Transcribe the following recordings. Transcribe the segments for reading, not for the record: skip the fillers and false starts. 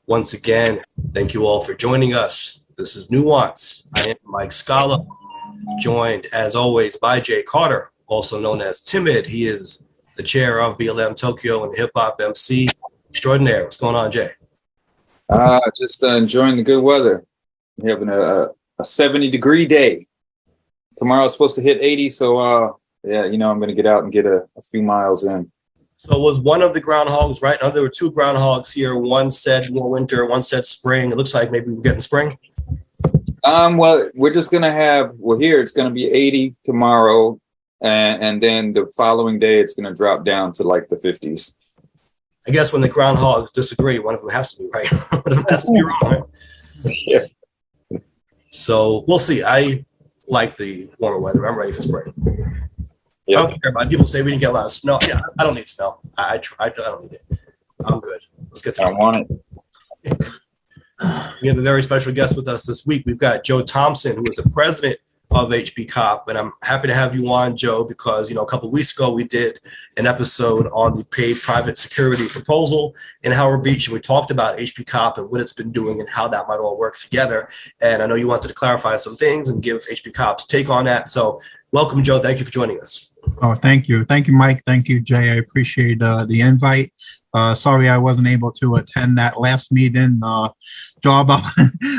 once again. Thank you all for joining us. This is Nuance. I am Mike Scala, joined as always by Jay Carter, also known as Timid. He is the chair of BLM Tokyo and hip hop MC extraordinaire. What's going on, Jay? Just enjoying the good weather. We're having a 70-degree day. Tomorrow's supposed to hit 80, so I'm going to get out and get a few miles in. So was one of the groundhogs, right? Now, there were two groundhogs here. One said more winter, one said spring. It looks like maybe we're getting spring. Well, we're just going to here it's going to be 80 tomorrow, and then the following day it's going to drop down to like the 50s. I guess when the groundhogs disagree, one of them has to be right. One of them has to be wrong, right? Yeah. So we'll see. I like the warmer weather. I'm ready for spring. Yep. I don't care about it. People say we didn't get a lot of snow. Yeah, I don't need snow. I don't need it. I'm good. Let's get to I want it. We have a very special guest with us this week. We've got Joe Thompson, who is the president of HBCOP, and I'm happy to have you on, Joe, because a couple of weeks ago we did an episode on the paid private security proposal in Howard Beach, and we talked about HBCOP and what it's been doing and how that might all work together. And I know you wanted to clarify some things and give HBCOP's take on that. So welcome, Joe. Thank you for joining us. Oh, thank you, Mike. Thank you, Jay. I appreciate the invite. Sorry I wasn't able to attend that last meeting. Job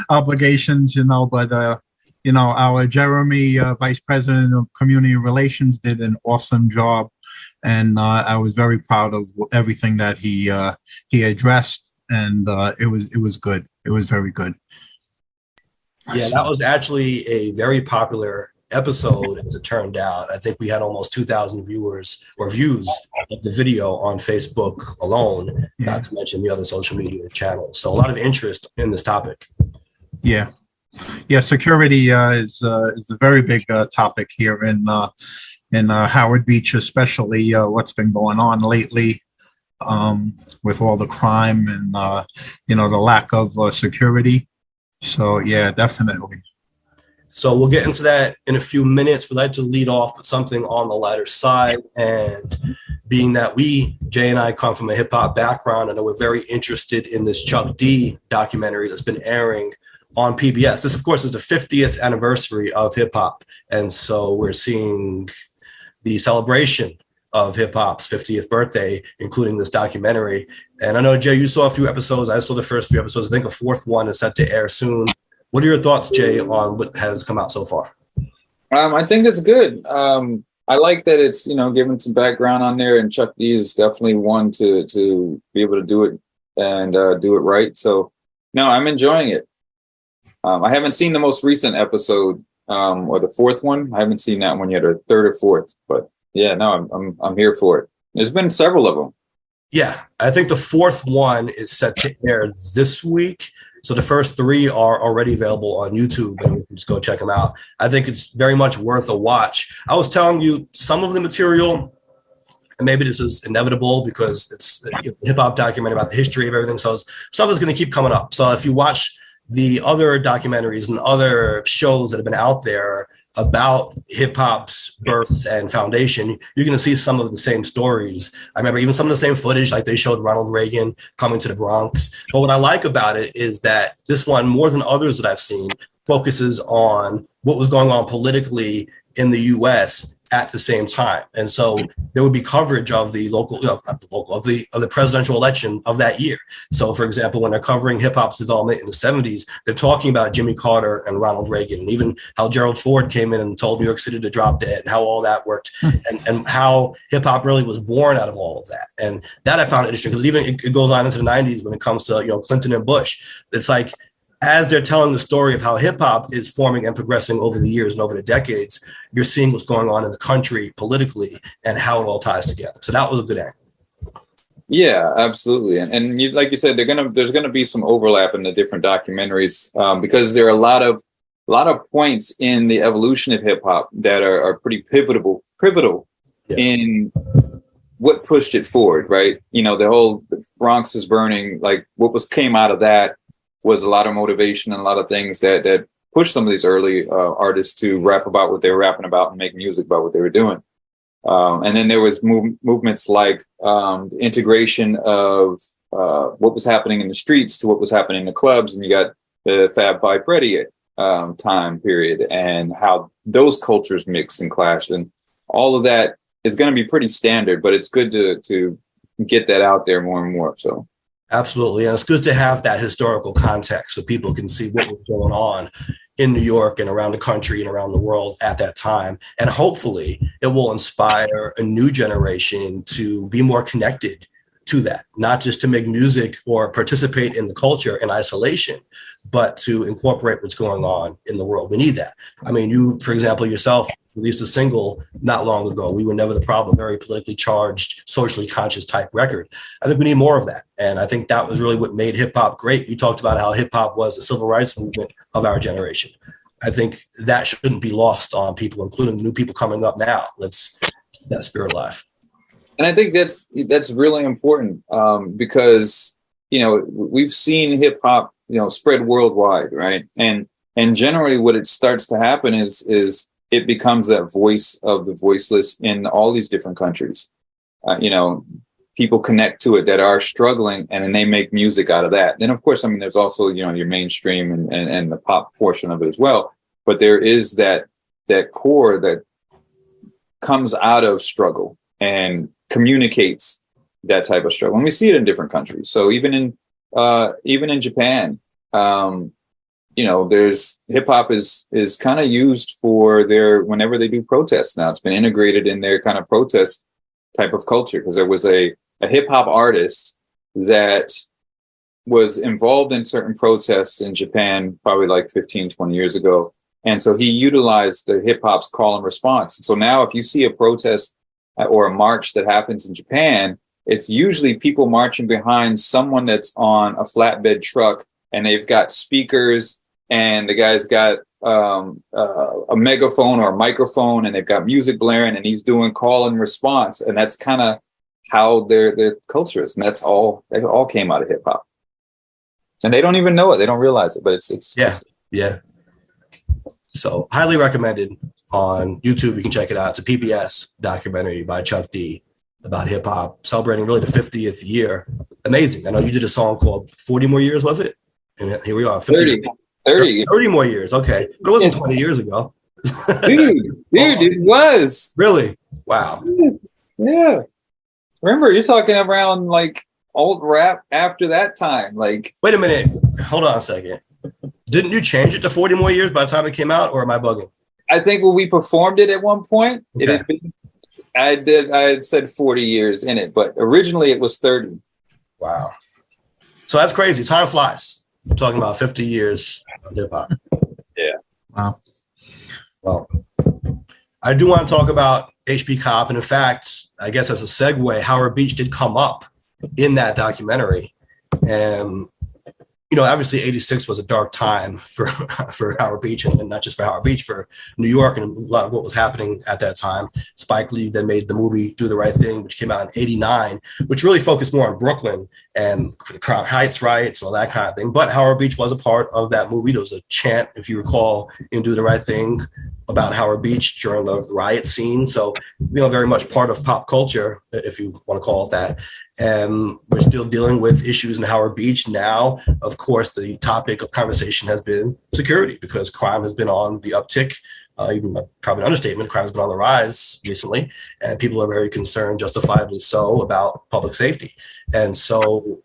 obligations, but our Jeremy, Vice President of Community Relations, did an awesome job, and I was very proud of everything that he addressed, and it was good. It was very good. Yeah, that was actually a very popular episode, as it turned out. I think we had almost 2,000 views of the video on Facebook alone, not to mention the other social media channels. So a lot of interest in this topic. Yeah, security is a very big topic here in Howard Beach, especially what's been going on lately with all the crime and the lack of security. So yeah, definitely. So we'll get into that in a few minutes. We'd like to lead off with something on the lighter side, and being that Jay and I, come from a hip hop background, and we're very interested in this Chuck D documentary that's been airing on PBS. This, of course, is the 50th anniversary of hip hop. And so we're seeing the celebration of hip hop's 50th birthday, including this documentary. And I know, Jay, you saw a few episodes. I saw the first few episodes. I think a fourth one is set to air soon. What are your thoughts, Jay, on what has come out so far? I think it's good. I like that it's, giving some background on there, and Chuck D is definitely one to be able to do it and do it right. So, no, I'm enjoying it. I haven't seen the most recent episode or the fourth one. I haven't seen that one yet, or third or fourth. But yeah, no, I'm here for it. There's been several of them. Yeah, I think the fourth one is set to air this week. So the first three are already available on YouTube, and you can just go check them out. I think it's very much worth a watch. I was telling you some of the material, and maybe this is inevitable because it's a hip hop documentary about the history of everything. So stuff is going to keep coming up. So if you watch the other documentaries and other shows that have been out there about hip hop's birth and foundation, you're going to see some of the same stories. I remember even some of the same footage, like they showed Ronald Reagan coming to the Bronx. But what I like about it is that this one, more than others that I've seen, focuses on what was going on politically in the U.S. at the same time. And so there would be coverage of the of the presidential election of that year. So, for example, when they're covering hip hop's development in the 70s, they're talking about Jimmy Carter and Ronald Reagan, and even how Gerald Ford came in and told New York City to drop dead, and how all that worked, and how hip hop really was born out of all of that. And that I found interesting, because even it goes on into the 90s when it comes to Clinton and Bush. It's like, as they're telling the story of how hip hop is forming and progressing over the years and over the decades, you're seeing what's going on in the country politically and how it all ties together. So that was a good angle. Yeah, absolutely. And you, like you said, there's gonna be some overlap in the different documentaries because there are a lot of points in the evolution of hip hop that are pretty pivotal in what pushed it forward, right? The whole Bronx is burning, like what came out of that was a lot of motivation and a lot of things that pushed some of these early artists to rap about what they were rapping about and make music about what they were doing. And then there was movements like the integration of what was happening in the streets to what was happening in the clubs, and you got the Fab Five Freddy time period, and how those cultures mix and clash, and all of that is going to be pretty standard. But it's good to get that out there more and more. So absolutely, and it's good to have that historical context so people can see what was going on in New York and around the country and around the world at that time. And hopefully it will inspire a new generation to be more connected to that, not just to make music or participate in the culture in isolation, but to incorporate what's going on in the world. We need that. I mean, you, for example, yourself released a single not long ago, We Were Never the Problem, very politically charged, socially conscious type record. I think we need more of that. And I think that was really what made hip hop great. You talked about how hip hop was the civil rights movement of our generation. I think that shouldn't be lost on people, including new people coming up now. Let's keep that spirit alive. And I think that's really important, because, you know, we've seen hip hop, you know, spread worldwide, right? And generally what it starts to happen is it becomes that voice of the voiceless in all these different countries. You know, people connect to it that are struggling, and then they make music out of that. Then, of course, I mean, there's also, you know, your mainstream and the pop portion of it as well. But there is that core that comes out of struggle and communicates that type of struggle. And we see it in different countries. So even in Japan, you know, there's hip hop is kind of used for whenever they do protests now. It's been integrated in their kind of protest type of culture, because there was a hip hop artist that was involved in certain protests in Japan, probably like 15, 20 years ago. And so he utilized the hip hop's call and response. So now if you see a protest or a march that happens in Japan, it's usually people marching behind someone that's on a flatbed truck, and they've got speakers, and the guy's got a megaphone or a microphone, and they've got music blaring, and he's doing call and response. And that's kind of how their culture is. And it all came out of hip hop. And they don't even know it. They don't realize it, but it's yeah. So highly recommended on YouTube. You can check it out. It's a PBS documentary by Chuck D about hip hop, celebrating really the 50th year. Amazing. I know you did a song called 40 More Years, was it? And here we are. 30 more years. Okay. But it wasn't 20 years ago. Dude, it was. Really? Wow. Yeah. Remember, you're talking around like old rap after that time. Like, wait a minute. Hold on a second. Didn't you change it to 40 more years by the time it came out, or am I bugging? I think when we performed it at one point, okay. I had said 40 years in it, but originally it was 30. Wow. So that's crazy. Time flies. We're talking about 50 years of hip hop. Yeah. Wow. Well, I do want to talk about HBCOP. And in fact, I guess as a segue, Howard Beach did come up in that documentary. And you know, obviously 86 was a dark time for Howard Beach, and not just for Howard Beach, for New York and a lot of what was happening at that time. Spike Lee then made the movie Do the Right Thing, which came out in 89, which really focused more on Brooklyn and the Crown Heights riots and all that kind of thing. But Howard Beach was a part of that movie. There was a chant, if you recall, in Do the Right Thing about Howard Beach during the riot scene. So, you know, very much part of pop culture, if you want to call it that. And we're still dealing with issues in Howard Beach now. Of course, the topic of conversation has been security, because crime has been on the uptick. Even probably an understatement, crime has been on the rise recently, and people are very concerned, justifiably so, about public safety. And so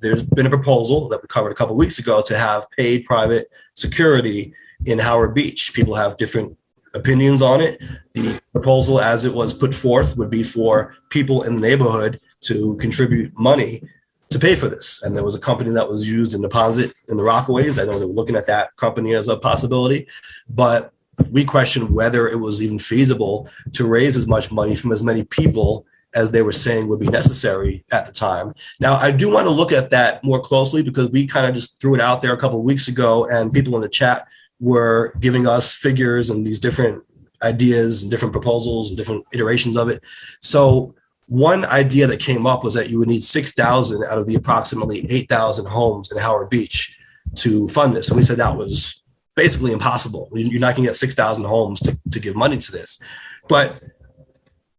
there's been a proposal that we covered a couple of weeks ago to have paid private security in Howard Beach. People have different opinions on it. The proposal as it was put forth would be for people in the neighborhood to contribute money to pay for this. And there was a company that was used in deposit in the Rockaways. I know they were looking at that company as a possibility, but we questioned whether it was even feasible to raise as much money from as many people as they were saying would be necessary at the time. Now, I do want to look at that more closely, because we kind of just threw it out there a couple of weeks ago, and people in the chat were giving us figures and these different ideas and different proposals and different iterations of it. So one idea that came up was that you would need 6,000 out of the approximately 8,000 homes in Howard Beach to fund this. And we said that was basically impossible. You're not going to get 6,000 homes to give money to this. But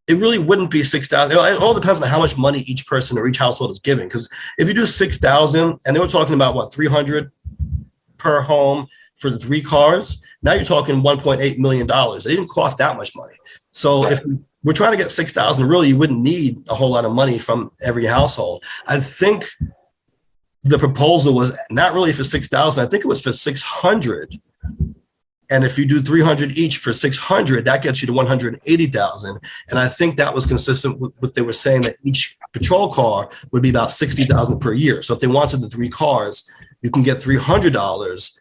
it really wouldn't be 6,000. It all depends on how much money each person or each household is giving. Because if you do 6,000, and they were talking about what, 300 per home for the 3 cars, now you're talking $1.8 million. It didn't cost that much money. So if we're trying to get 6,000, really, you wouldn't need a whole lot of money from every household. I think the proposal was not really for 6,000. I think it was for 600. And if you do 300 each for 600, that gets you to 180,000. And I think that was consistent with what they were saying, that each patrol car would be about 60,000 per year. So if they wanted the 3 cars, you can get $300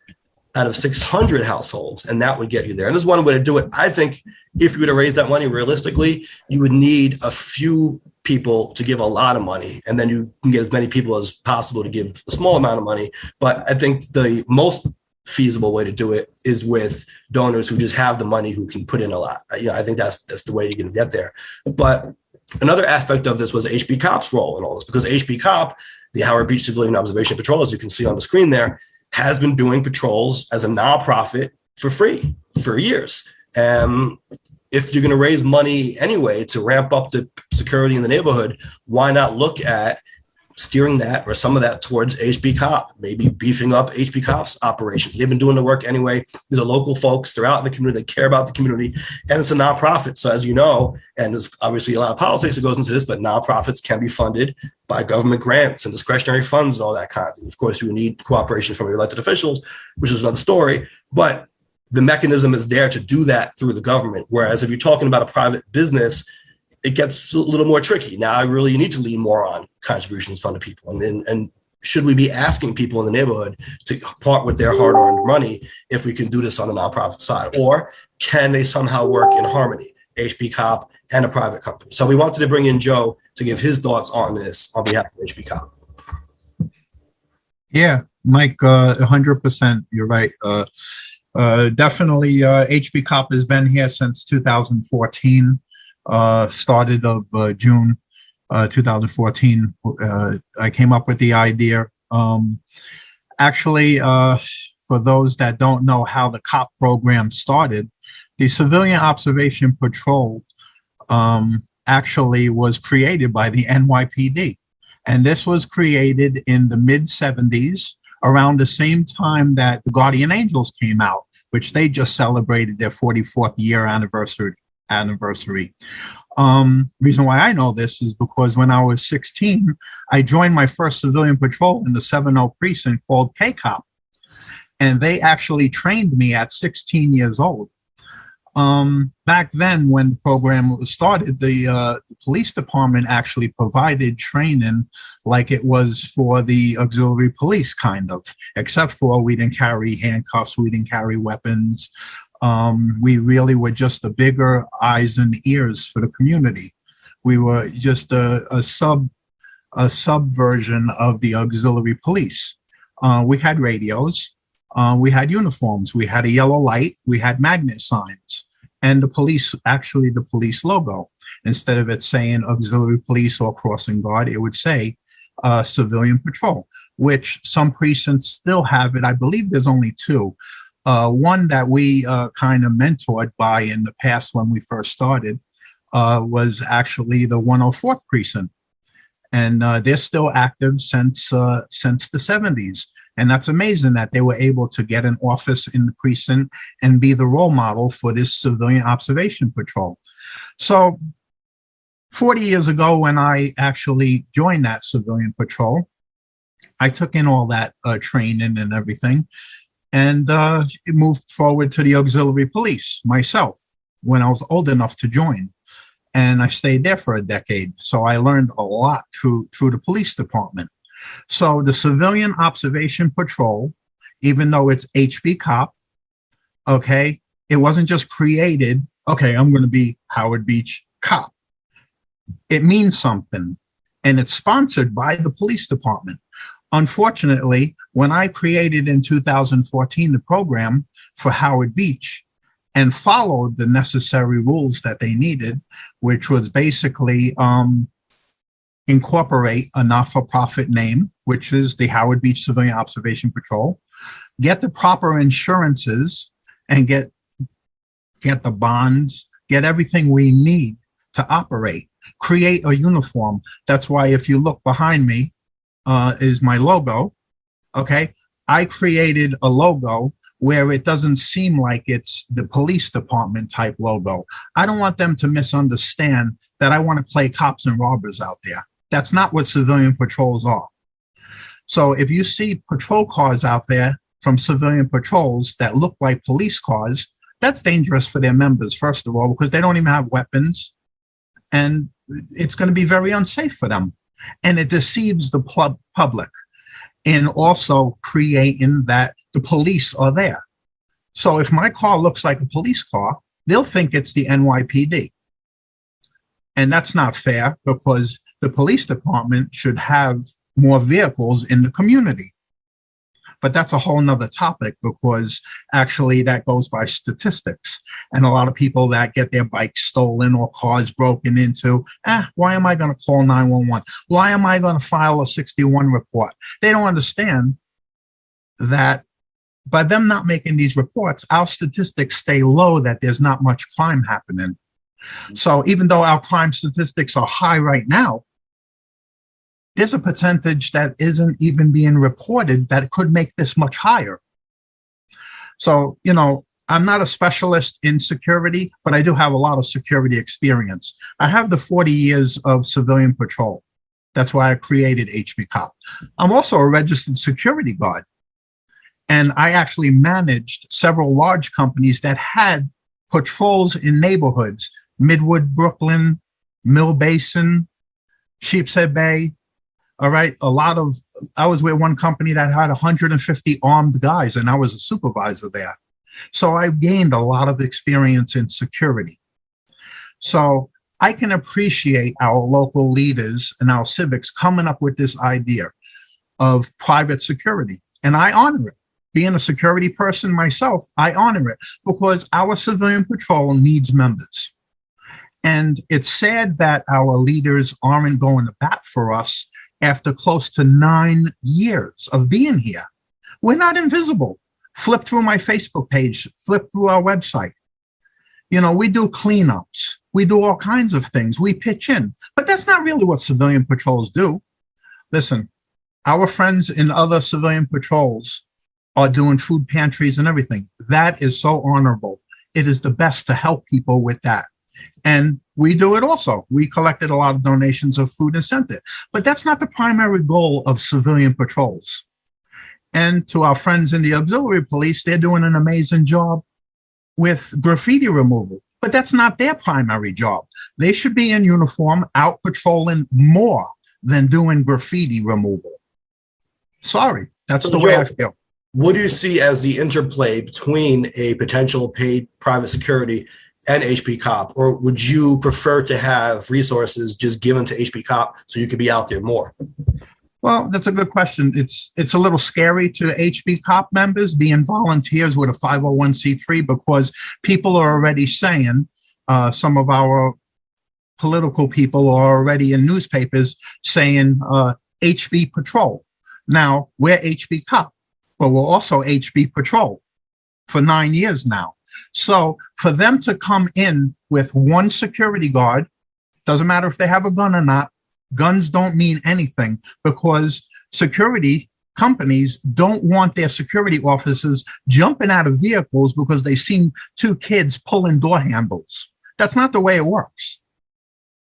out of 600 households, and that would get you there. And there's one way to do it. I think if you were to raise that money realistically, you would need a few people to give a lot of money, and then you can get as many people as possible to give a small amount of money. But I think the most feasible way to do it is with donors who just have the money, who can put in a lot. I think that's the way you're going to get there. But another aspect of this was HBCOP's role in all this, because HBCOP, the Howard Beach Civilian Observation Patrol, as you can see on the screen there, has been doing patrols as a nonprofit for free for years. If you're going to raise money anyway to ramp up the security in the neighborhood, why not look at steering that or some of that towards HBCOP, maybe beefing up HBCOP's operations? They've been doing the work anyway. These are local folks. They're out in the community. They care about the community, and it's a nonprofit. So as you know, and there's obviously a lot of politics that goes into this, but nonprofits can be funded by government grants and discretionary funds and all that kind of thing. Of course, you need cooperation from your elected officials, which is another story, but the mechanism is there to do that through the government. Whereas if you're talking about a private business, it gets a little more tricky. Now, really, you need to lean more on contributions from the people. And should we be asking people in the neighborhood to part with their hard-earned money if we can do this on the nonprofit side? Or can they somehow work in harmony, HBCOP and a private company? So we wanted to bring in Joe to give his thoughts on this on behalf of HBCOP. Yeah, Mike, 100%. You're right. Definitely, HBCOP has been here since 2014. Started of June 2014. I came up with the idea. Actually, for those that don't know how the COP program started, the Civilian Observation Patrol actually was created by the NYPD. And this was created in the mid-70s, around the same time that the Guardian Angels came out, which they just celebrated their 44th year anniversary. Reason why I know this is because when I was 16, I joined my first civilian patrol in the 70 precinct called KCOP. And they actually trained me at 16 years old. Back then, when the program was started, the police department actually provided training like it was for the auxiliary police, kind of, except for we didn't carry handcuffs, we didn't carry weapons. We really were just the bigger eyes and ears for the community. We were just a subversion of the auxiliary police. We had radios, we had uniforms, we had a yellow light, we had magnet signs, and the police, actually the police logo. Instead of it saying auxiliary police or crossing guard, it would say civilian patrol, which some precincts still have it. I believe there's only 2. One that we kind of mentored by in the past when we first started was actually the 104th precinct. And they're still active since the 70s. And that's amazing that they were able to get an office in the precinct and be the role model for this civilian observation patrol. So 40 years ago, when I actually joined that civilian patrol, I took in all that training and everything, and moved forward to the auxiliary police myself when I was old enough to join. And I stayed there for a decade. So I learned a lot through the police department. So the Civilian Observation Patrol, even though it's HBCOP, okay, it wasn't just created, okay, I'm going to be Howard Beach Cop. It means something, and it's sponsored by the police department. Unfortunately, when I created in 2014 the program for Howard Beach and followed the necessary rules that they needed, which was basically incorporate a not-for-profit name, which is the Howard Beach Civilian Observation Patrol, get the proper insurances, and get the bonds, get everything we need to operate. Create a uniform. That's why if you look behind me, is my logo. Okay. I created a logo where it doesn't seem like it's the police department type logo. I don't want them to misunderstand that I want to play cops and robbers out there. That's not what civilian patrols are. So if you see patrol cars out there from civilian patrols that look like police cars, that's dangerous for their members, first of all, because they don't even have weapons. And it's going to be very unsafe for them. And it deceives the public in also creating that the police are there. So if my car looks like a police car, they'll think it's the NYPD. And that's not fair, because the police department should have more vehicles in the community. But that's a whole nother topic, because actually that goes by statistics. And a lot of people that get their bikes stolen or cars broken into, why am I going to call 911? Why am I going to file a 61 report? They don't understand that by them not making these reports, our statistics stay low, that there's not much crime happening. So even though our crime statistics are high right now, there's a percentage that isn't even being reported that could make this much higher. So, I'm not a specialist in security, but I do have a lot of security experience. I have the 40 years of civilian patrol. That's why I created HBCOP. I'm also a registered security guard. And I actually managed several large companies that had patrols in neighborhoods: Midwood, Brooklyn, Mill Basin, Sheepshead Bay. All right. I was with one company that had 150 armed guys, and I was a supervisor there. So I gained a lot of experience in security. So I can appreciate our local leaders and our civics coming up with this idea of private security. And I honor it. Being a security person myself, I honor it, because our civilian patrol needs members. And it's sad that our leaders aren't going to bat for us after close to 9 years of being here. We're not invisible. Flip through my Facebook page, flip through our website. We do cleanups. We do all kinds of things. We pitch in. But that's not really what civilian patrols do. Listen, our friends in other civilian patrols are doing food pantries and everything. That is so honorable. It is the best to help people with that. And we do it also. We collected a lot of donations of food and sent it. But that's not the primary goal of civilian patrols. And to our friends in the auxiliary police, they're doing an amazing job with graffiti removal. But that's not their primary job. They should be in uniform, out patrolling more than doing graffiti removal. Sorry, that's the way I feel. What do you see as the interplay between a potential paid private security and HBCOP, or would you prefer to have resources just given to HBCOP so you could be out there more? Well, that's a good question. It's a little scary to HBCOP members being volunteers with a 501c3, because people are already saying, some of our political people are already in newspapers saying HB Patrol. Now, we're HBCOP, but we're also HB Patrol for 9 years now. So for them to come in with one security guard, doesn't matter if they have a gun or not, guns don't mean anything, because security companies don't want their security officers jumping out of vehicles because they seen two kids pulling door handles. That's not the way it works.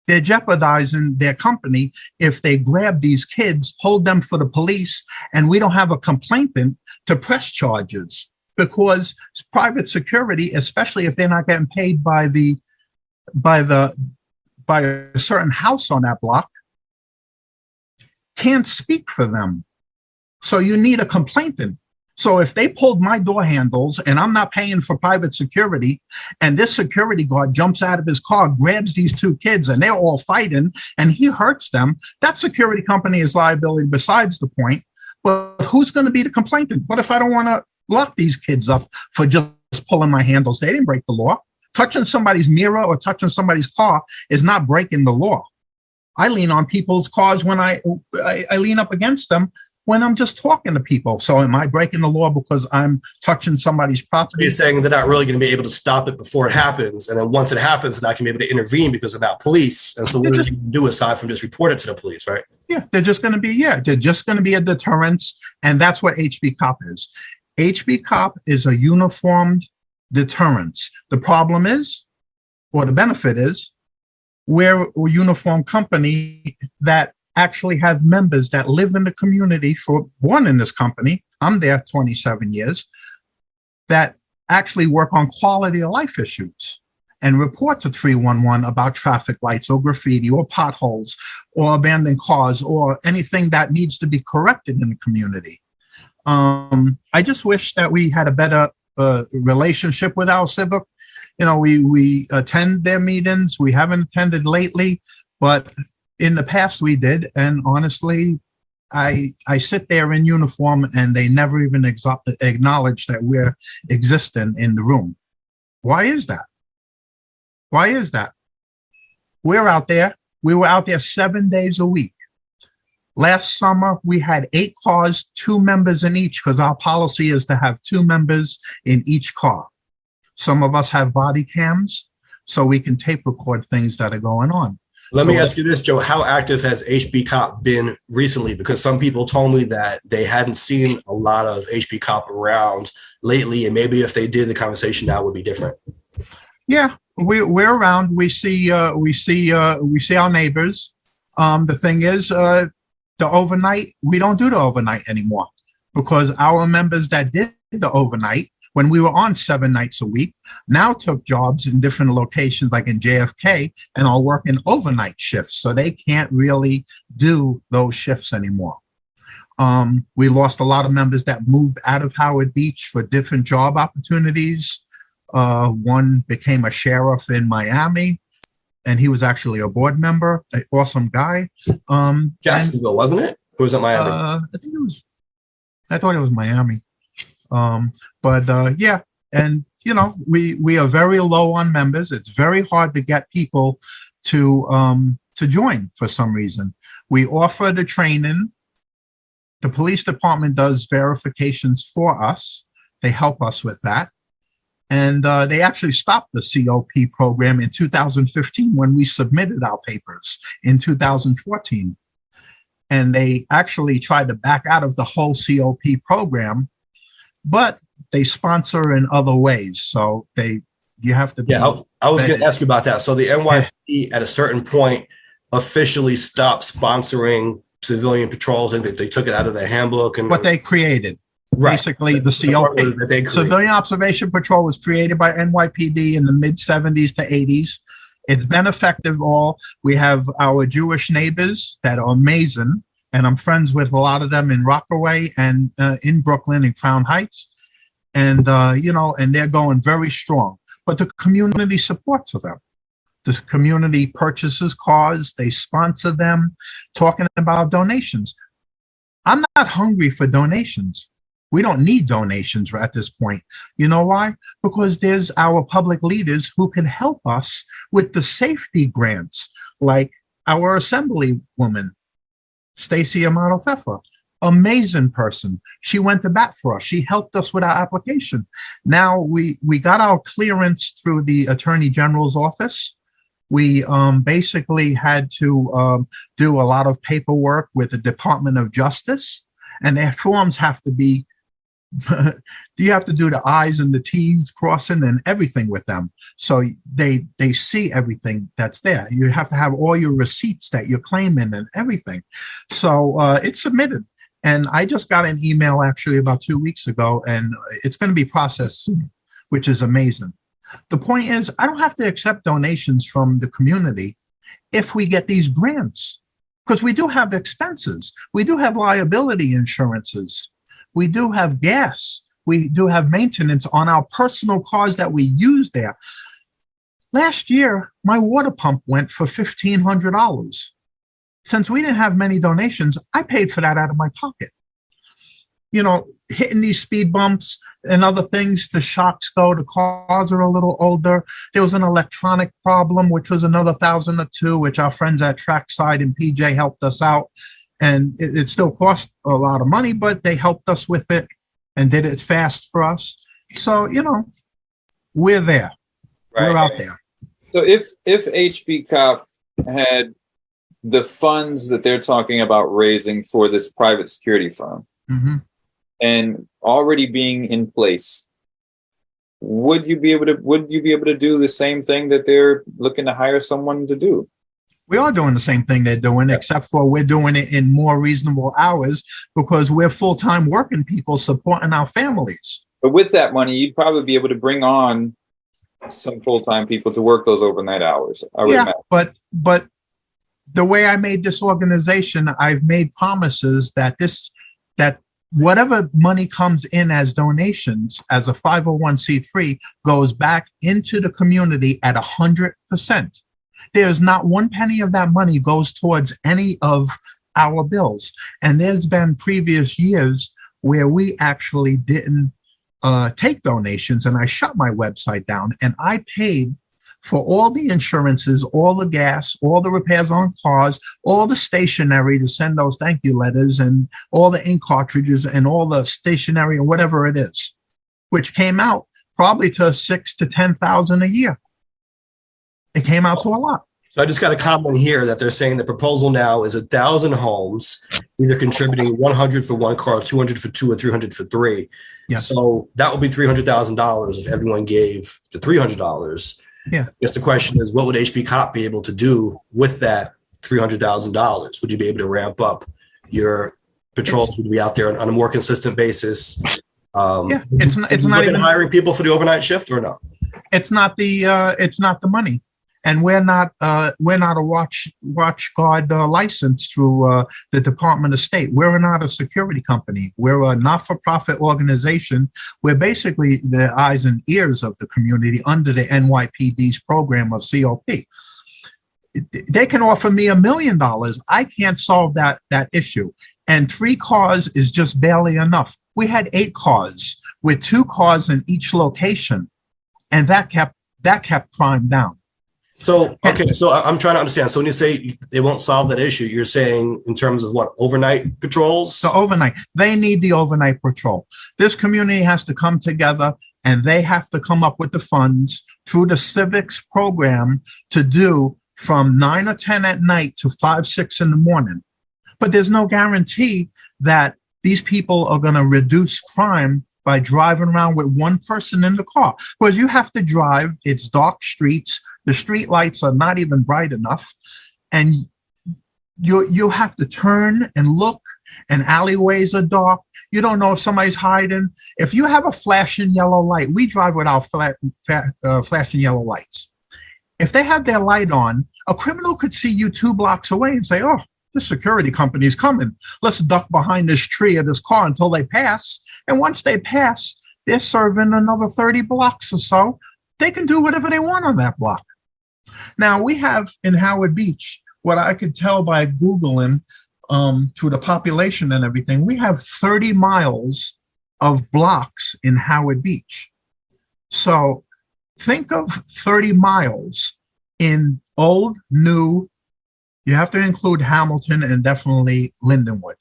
They're jeopardizing their company if they grab these kids, hold them for the police, and we don't have a complainant to press charges. Because private security, especially if they're not getting paid by a certain house on that block, can't speak for them. So you need a complainant. So if they pulled my door handles and I'm not paying for private security, and this security guard jumps out of his car, grabs these two kids, and they're all fighting, and he hurts them, that security company is liability besides the point. But who's going to be the complainant? What if I don't want to lock these kids up for just pulling my handles? They didn't break the law. Touching somebody's mirror or touching somebody's car is not breaking the law. I lean on people's cars when I lean up against them when I'm just talking to people. So am I breaking the law because I'm touching somebody's property? He's saying they're not really going to be able to stop it before it happens. And then once it happens, they're not going to be able to intervene because they're not police. And so what do they do aside from just report it to the police, right? Yeah, they're just going to be a deterrence. And that's what HBCOP is. HBCOP is a uniformed deterrence. The problem is, or the benefit is, we're a uniform company that actually have members that live in the community, born in this company. I'm there 27 years, that actually work on quality of life issues and report to 311 about traffic lights or graffiti or potholes or abandoned cars or anything that needs to be corrected in the community. I just wish that we had a better relationship with our civic. You know, we attend their meetings. We haven't attended lately, but in the past we did. And honestly, I sit there in uniform and they never even acknowledge that we're existing in the room. Why is that? Why is that? We're out there. We were out there 7 days a week. Last summer, we had 8 cars, 2 members in each, because our policy is to have 2 members in each car. Some of us have body cams, so we can tape record things that are going on. Let me ask you this, Joe. How active has HBCOP been recently? Because some people told me that they hadn't seen a lot of HBCOP around lately, and maybe if they did, the conversation now would be different. Yeah, we're around. We see our neighbors. The thing is, the overnight, we don't do the overnight anymore because our members that did the overnight, when we were on 7 nights a week, now took jobs in different locations like in JFK and are working overnight shifts. So they can't really do those shifts anymore. We lost a lot of members that moved out of Howard Beach for different job opportunities. One became a sheriff in Miami, and he was actually a board member, an awesome guy. Jacksonville, wasn't it? Or was it Miami? I thought it was Miami. Yeah, and you know, we are very low on members. It's very hard to get people to join for some reason. We offer the training. The police department does verifications for us. They help us with that. And they actually stopped the COP program in 2015 when we submitted our papers in 2014. And they actually tried to back out of the whole COP program, but they sponsor in other ways. So you have to be. Yeah, I was going to ask you about that. So the NYPD at a certain point officially stopped sponsoring civilian patrols, and they took it out of their handbook. And what they created. Right. Basically, the COP, Civilian Observation Patrol, was created by NYPD in the mid-70s to 80s. It's been effective all. We have our Jewish neighbors that are amazing, and I'm friends with a lot of them in Rockaway and in Brooklyn and Crown Heights. And, and they're going very strong. But the community supports them. The community purchases cars. They sponsor them, talking about donations. I'm not hungry for donations. We don't need donations at this point. You know why? Because there's our public leaders who can help us with the safety grants, like our assemblywoman, Stacey Amato Pfeffer. Amazing person. She went to bat for us. She helped us with our application. Now we got our clearance through the Attorney General's office. We basically had to do a lot of paperwork with the Department of Justice, and their forms have to be you have to do the I's and the T's crossing and everything with them. So they see everything that's there. You have to have all your receipts that you're claiming and everything. So it's submitted. And I just got an email actually about 2 weeks ago, and it's going to be processed soon, which is amazing. The point is, I don't have to accept donations from the community if we get these grants, because we do have expenses. We do have liability insurances. We do have gas. We do have maintenance on our personal cars that we use there. Last year, my water pump went for $1,500. Since we didn't have many donations, I paid for that out of my pocket. You know, hitting these speed bumps and other things, the shocks go, the cars are a little older. There was an electronic problem, which was another $1,000 or $2,000, which our friends at Trackside and PJ helped us out. And it still cost a lot of money, but they helped us with it and did it fast for us. So, we're there. Right. We're out there. So if HBCOP had the funds that they're talking about raising for this private security firm and already being in place, would you be able to do the same thing that they're looking to hire someone to do? We are doing the same thing they're doing, except for we're doing it in more reasonable hours because we're full-time working people supporting our families. But with that money, you'd probably be able to bring on some full-time people to work those overnight hours. But the way I made this organization, I've made promises that whatever money comes in as donations as a 501c3 goes back into the community at 100%. There's not one penny of that money goes towards any of our bills. And there's been previous years where we actually didn't take donations, and I shut my website down, and I paid for all the insurances, all the gas, all the repairs on cars, all the stationery to send those thank you letters, and all the ink cartridges and all the stationery and whatever it is, which came out probably to $6,000 to $10,000 a year. It came out to a lot. So I just got a comment here that they're saying the proposal now is 1,000 homes, either contributing 100 for one car, 200 for two, or 300 for three. Yes. So that would be $300,000 if everyone gave the $300. Yeah. I guess the question is, what would HBCOP be able to do with that $300,000? Would you be able to ramp up your patrols? Would you be out there on a more consistent basis? It's not even hiring people for the overnight shift or no? It's not the money. And we're not a watch guard license through the Department of State. We're not a security company. We're a not-for-profit organization. We're basically the eyes and ears of the community under the NYPD's program of COP. They can offer me $1 million. I can't solve that issue. And 3 cars is just barely enough. We had 8 cars with 2 cars in each location, and that kept crime down. So, okay, so I'm trying to understand. So when you say they won't solve that issue, you're saying in terms of what, overnight patrols? So overnight, they need the overnight patrol. This community has to come together, and they have to come up with the funds through the civics program to do from 9 or 10 at night to 5, 6 in the morning. But there's no guarantee that these people are going to reduce crime by driving around with one person in the car. Because you have to drive, it's dark streets, the street lights are not even bright enough, and you have to turn and look, and alleyways are dark. You don't know if somebody's hiding. If you have a flashing yellow light, we drive without flashing yellow lights. If they have their light on, a criminal could see you 2 blocks away and say, oh, the security company's coming. Let's duck behind this tree or this car until they pass. And once they pass, they're serving another 30 blocks or so. They can do whatever they want on that block. Now, we have in Howard Beach, what I could tell by Googling through the population and everything, we have 30 miles of blocks in Howard Beach. So think of 30 miles in old, new. You have to include Hamilton and definitely Lindenwood.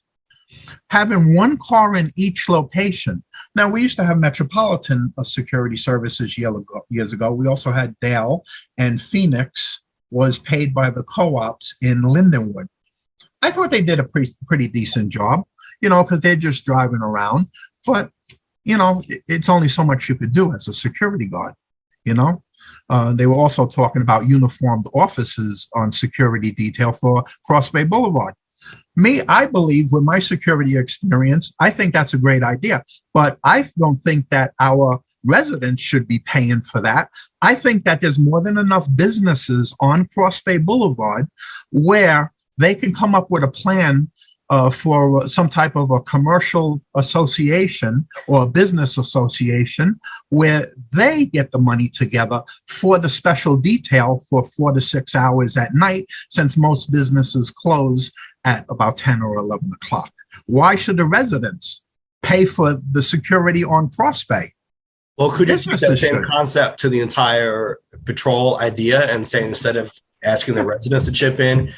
Having 1 car in each location. Now, we used to have Metropolitan Security Services years ago. We also had Dale, and Phoenix was paid by the co-ops in Lindenwood. I thought they did a pretty decent job, because they're just driving around. But, it's only so much you could do as a security guard, They were also talking about uniformed officers on security detail for Cross Bay Boulevard. I believe with my security experience, I think that's a great idea, but I don't think that our residents should be paying for that. I think that there's more than enough businesses on Cross Bay Boulevard where they can come up with a plan for some type of a commercial association or a business association where they get the money together for the special detail for 4 to 6 hours at night, since most businesses close at about 10 or 11 o'clock. Why should the residents pay for the security on Cross Bay? Well, could you teach that same concept to the entire patrol idea and say, instead of asking the residents to chip in,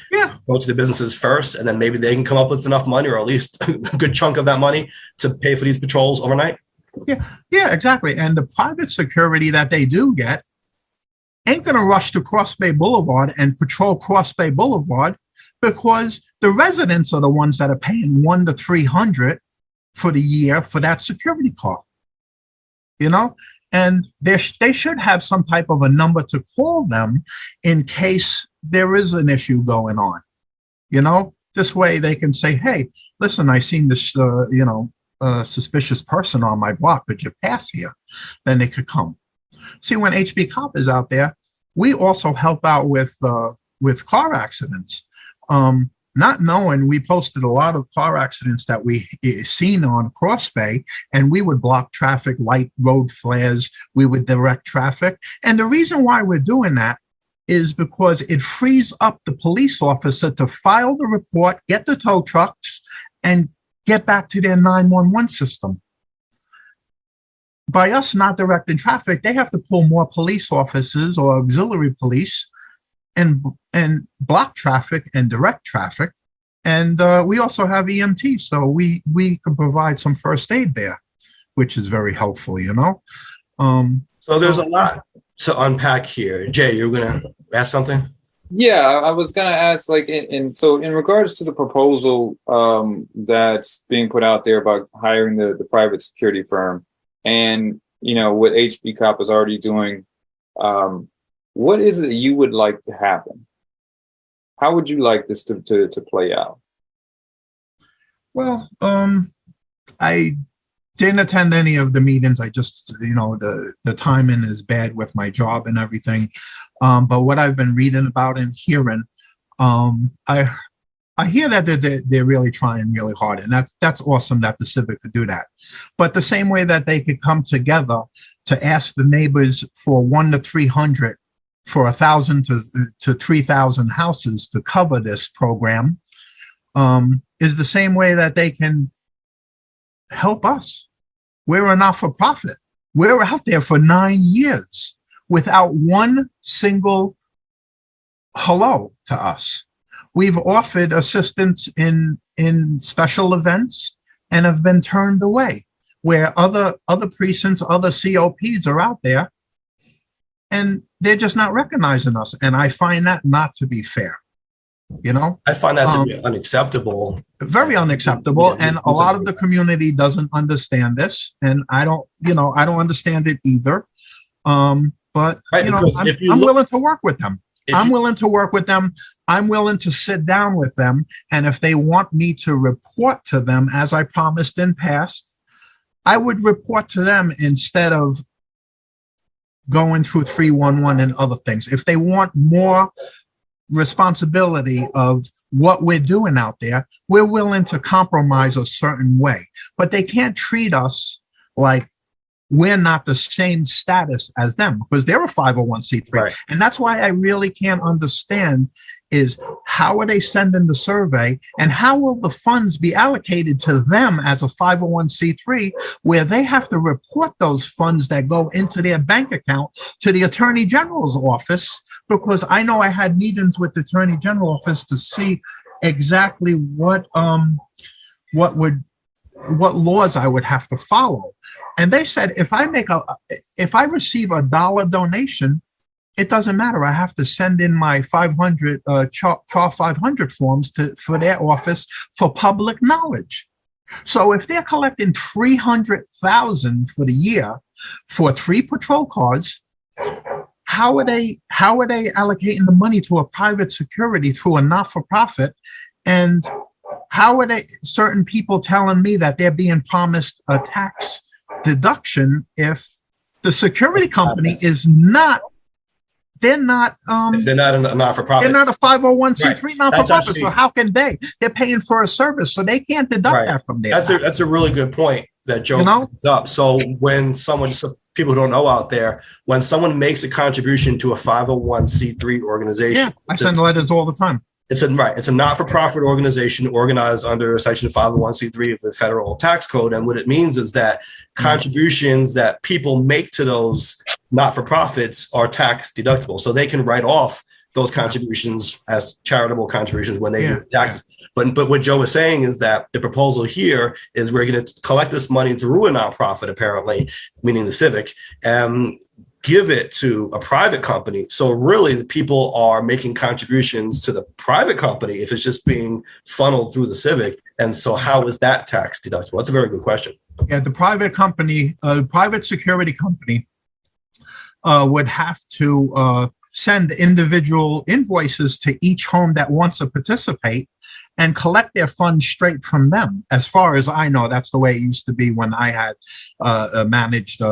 go to the businesses first, and then maybe they can come up with enough money, or at least a good chunk of that money, to pay for these patrols overnight. Yeah, exactly. And the private security that they do get ain't going to rush to Cross Bay Boulevard and patrol Cross Bay Boulevard, because the residents are the ones that are paying $100 to $300 for the year for that security car, and they should have some type of a number to call them in case there is an issue going on. This way they can say, hey, listen, I seen this, suspicious person on my block. Could you pass here? Then they could come. See, when HBCOP is out there, we also help out with car accidents. Not knowing, we posted a lot of car accidents that we seen on Cross Bay, and we would block traffic, light road flares, we would direct traffic. And the reason why we're doing that is because it frees up the police officer to file the report, get the tow trucks, and get back to their 911 system. By us not directing traffic, they have to pull more police officers or auxiliary police and block traffic and direct traffic. And we also have EMT, so we can provide some first aid there, which is very helpful, So there's a lot to unpack here. Jay, you're going to ask something? Yeah, I was going to ask, so in regards to the proposal that's being put out there about hiring the private security firm, and, what HBCOP is already doing, what is it that you would like to happen? How would you like this to play out? Well, I didn't attend any of the meetings. I just, the timing is bad with my job and everything. But what I've been reading about and hearing, I hear that they're really trying really hard, and that's awesome that the civic could do that. But the same way that they could come together to ask the neighbors for $100 to $300 for 1,000 to 3,000 houses to cover this program, is the same way that they can help us. We're a not-for-profit. We're out there for 9 years without one single hello to us. We've offered assistance in special events and have been turned away, where other precincts, other COPs are out there, and they're just not recognizing us. And I find that not to be fair. I find that to be unacceptable. Very unacceptable. And a lot of the community doesn't understand this. And I don't understand it either. But I'm willing to work with them. I'm willing to work with them. I'm willing to sit down with them. And if they want me to report to them, as I promised in past, I would report to them instead of going through 311 and other things. If they want more responsibility of what we're doing out there, we're willing to compromise a certain way. But they can't treat us like we're not the same status as them, because they're a 501c3. Right. And that's why I really can't understand is how are they sending the survey, and how will the funds be allocated to them as a 501c3, where they have to report those funds that go into their bank account to the Attorney General's office, because I know I had meetings with the Attorney General office to see exactly what laws I would have to follow. And they said, if I receive $1 donation, it doesn't matter. I have to send in my 500 CHAR 500 forms for their office for public knowledge. So if they're collecting $300,000 for the year for 3 patrol cars, how are they allocating the money to a private security through a not-for-profit? And how are they certain people telling me that they're being promised a tax deduction if the security company is not? They're not a not-for-profit. They're not a 501c3 right. Not-for-profit. So how can they? They're paying for a service, so they can't deduct that from their tax. That's a really good point that Joe brings up. So when people who don't know out there, when someone makes a contribution to a 501c3 organization, I send letters all the time. It's a not-for-profit organization organized under Section 501c3 of the federal tax code. And what it means is that contributions that people make to those not-for-profits are tax deductible. So they can write off those contributions as charitable contributions when they do taxes. Yeah. But what Joe is saying is that the proposal here is we're going to collect this money through a nonprofit, apparently, meaning the civic, and give it to a private company. So really the people are making contributions to the private company if it's just being funneled through the civic. And so how is that tax deductible? That's a very good question. Yeah, the private company, private security company would have to send individual invoices to each home that wants to participate and collect their funds straight from them. As far as I know, that's the way it used to be when I had managed,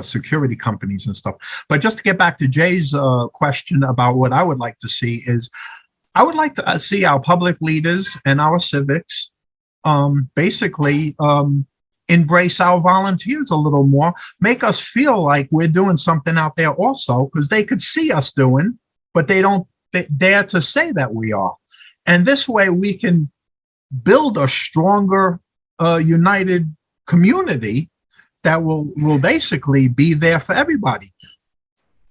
security companies and stuff. But just to get back to Jay's question about what I would like to see is, I would like to see our public leaders and our civics basically embrace our volunteers a little more, make us feel like we're doing something out there also, because they could see us doing, but they don't dare to say that we are. And this way we can build a stronger, united community that will basically be there for everybody.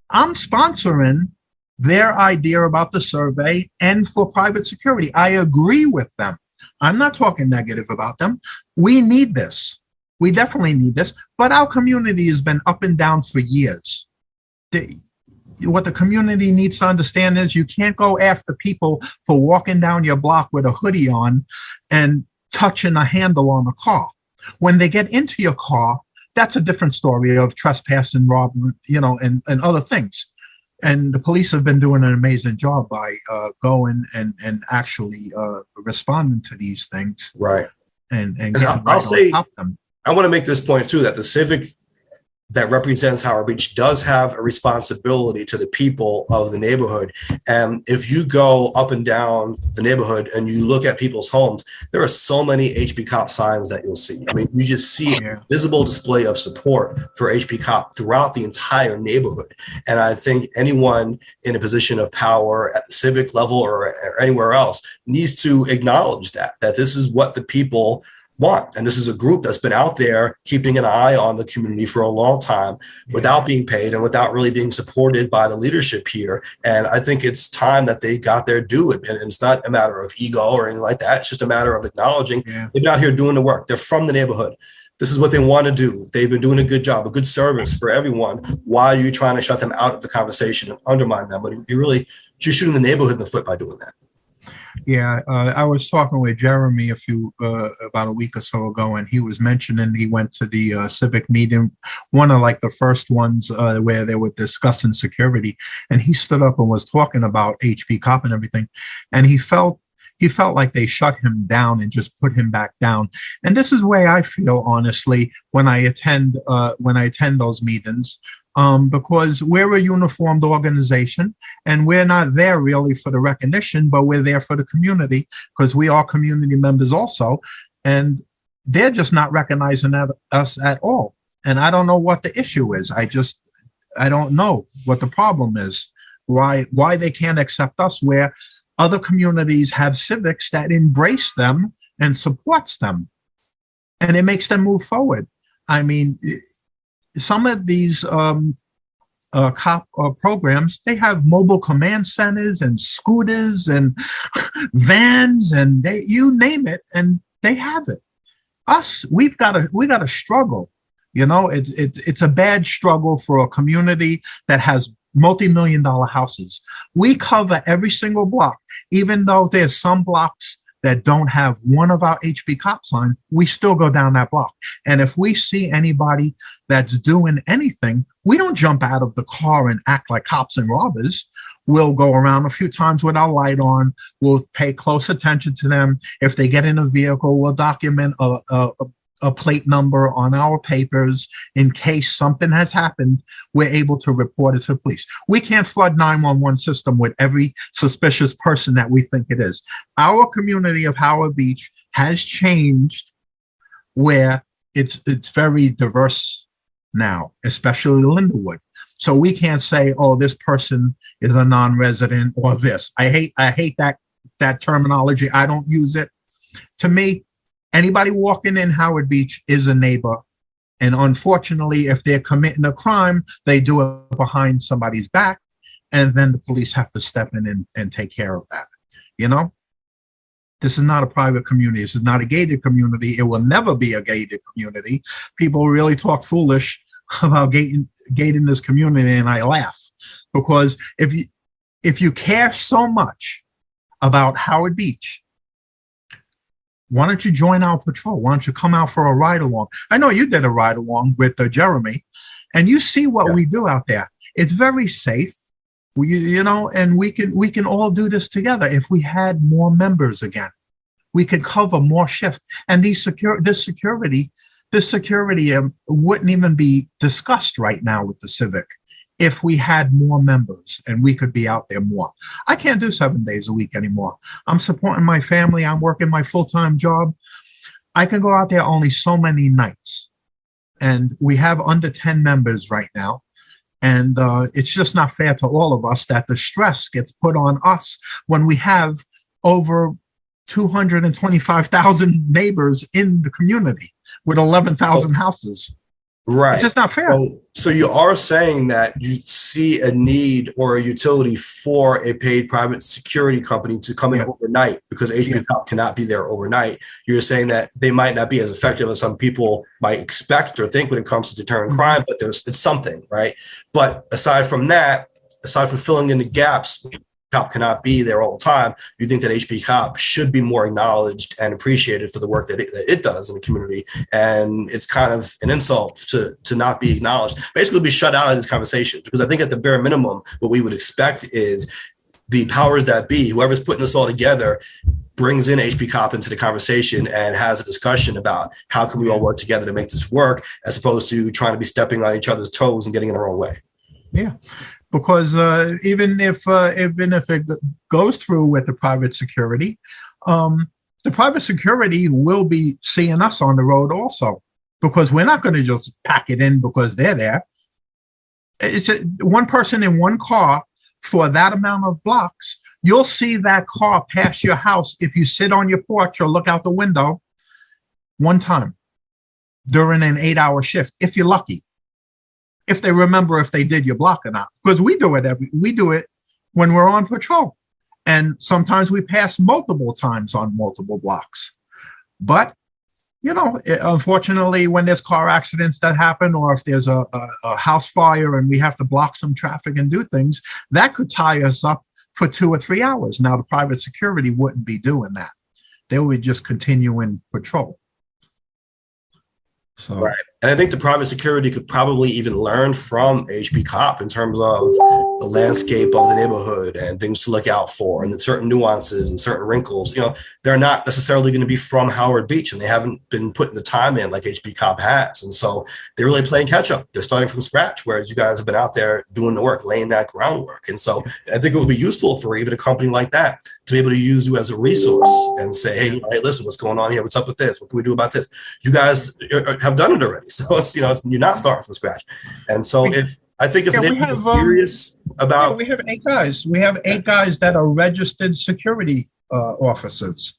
I'm sponsoring their idea about the survey and for private security. I agree with them. I'm not talking negative about them. We need this. We definitely need this, but our community has been up and down for years. What the community needs to understand is you can't go after people for walking down your block with a hoodie on and touching a handle on a car. When they get into your car, that's a different story of trespassing, robbing, and other things. And the police have been doing an amazing job by going and actually responding to these things. Right. And I'll say, on them. I want to make this point too, that the civic that represents Howard Beach does have a responsibility to the people of the neighborhood. And if you go up and down the neighborhood and you look at people's homes, there are so many HBCOP signs that you'll see. I mean, you just see a visible display of support for HBCOP throughout the entire neighborhood. And I think anyone in a position of power at the civic level or anywhere else needs to acknowledge that this is what the people want. And this is a group that's been out there keeping an eye on the community for a long time without being paid and without really being supported by the leadership here. And I think it's time that they got their due. And it's not a matter of ego or anything like that. It's just a matter of acknowledging they've been out here doing the work. They're from the neighborhood. This is what they want to do. They've been doing a good job, a good service for everyone. Why are you trying to shut them out of the conversation and undermine them? But you're shooting the neighborhood in the foot by doing that. Yeah, I was talking with Jeremy about a week or so ago, and he was mentioning he went to the civic meeting, one of the first ones where they were discussing security, and he stood up and was talking about HBCOP and everything, and he felt like they shut him down and just put him back down. And this is the way I feel, honestly, when I attend those meetings. Because we're a uniformed organization and we're not there really for the recognition, but we're there for the community because we are community members also. And they're just not recognizing us at all. And I don't know what the issue is. I don't know what the problem is, why they can't accept us where other communities have civics that embrace them and supports them. And it makes them move forward. I mean, some of these COP programs, they have mobile command centers and scooters and vans and you name it, and they have it. Us, we got to struggle. It's a bad struggle for a community that has multi-million-dollar houses. We cover every single block, even though there's some blocks that don't have one of our HBCOP signs, we still go down that block. And if we see anybody that's doing anything, we don't jump out of the car and act like cops and robbers. We'll go around a few times with our light on. We'll pay close attention to them. If they get in a vehicle, we'll document a plate number on our papers in case something has happened. We're able to report it to police. We can't flood 911 system with every suspicious person that we think it is. Our community of Howard Beach has changed where it's very diverse now, especially Lindenwood. So we can't say, oh, this person is a non-resident or this. I hate that terminology. I don't use it. To me, anybody walking in Howard Beach is a neighbor. And unfortunately, if they're committing a crime, they do it behind somebody's back. and then the police have to step in and take care of that. You know, this is not a private community. This is not a gated community. It will never be a gated community. People really talk foolish about gating this community, and I laugh, because if you care so much about Howard Beach, why don't you join our patrol? Why don't you come out for a ride along? I know you did a ride along with Jeremy, and you see what we do out there. It's very safe, you know, and we can all do this together. If we had more members again, we could cover more shifts, and this security wouldn't even be discussed right now with the civic if we had more members and we could be out there more. I can't do 7 days a week anymore. I'm supporting my family. I'm working my full-time job. I can go out there only so many nights. And we have under 10 members right now. And it's just not fair to all of us that the stress gets put on us when we have over 225,000 neighbors in the community with 11,000 houses. Right. It's just not fair. So you are saying that you see a need or a utility for a paid private security company to come in overnight, because HBCOP cannot be there overnight. You're saying that they might not be as effective as some people might expect or think when it comes to deterring crime, but it's something, right? But aside from that, aside from filling in the gaps, HBCOP cannot be there all the time. You think that HBCOP should be more acknowledged and appreciated for the work that it does in the community, and it's kind of an insult to not be acknowledged. Basically, be shut out of this conversation, because I think at the bare minimum, what we would expect is the powers that be, whoever's putting this all together, brings in HBCOP into the conversation and has a discussion about how can we all work together to make this work, as opposed to trying to be stepping on each other's toes and getting in our own way. Yeah. Because even if it goes through with the private security will be seeing us on the road also, because we're not going to just pack it in because they're there. It's one person in one car for that amount of blocks. You'll see that car pass your house if you sit on your porch or look out the window one time during an 8-hour shift, if you're lucky. If they remember if they did your block or not, because we do it when we're on patrol, and sometimes we pass multiple times on multiple blocks. But you know, unfortunately, when there's car accidents that happen, or if there's a house fire and we have to block some traffic and do things, that could tie us up for 2 or 3 hours. Now, the private security wouldn't be doing that; they would just continue in patrol. So. Right. And I think the private security could probably even learn from HBCOP in terms of the landscape of the neighborhood and things to look out for, and the certain nuances and certain wrinkles. You know, they're not necessarily going to be from Howard Beach, and they haven't been putting the time in like HBCOP has. And so they're really playing catch up. They're starting from scratch, whereas you guys have been out there doing the work, laying that groundwork. And so I think it would be useful for even a company like that to be able to use you as a resource and say, hey, listen, what's going on here? What's up with this? What can we do about this? You guys have done it already. So it's, you know, you're not starting from scratch. And so if they're serious about, we have 8 guys. We have 8 guys that are registered security officers.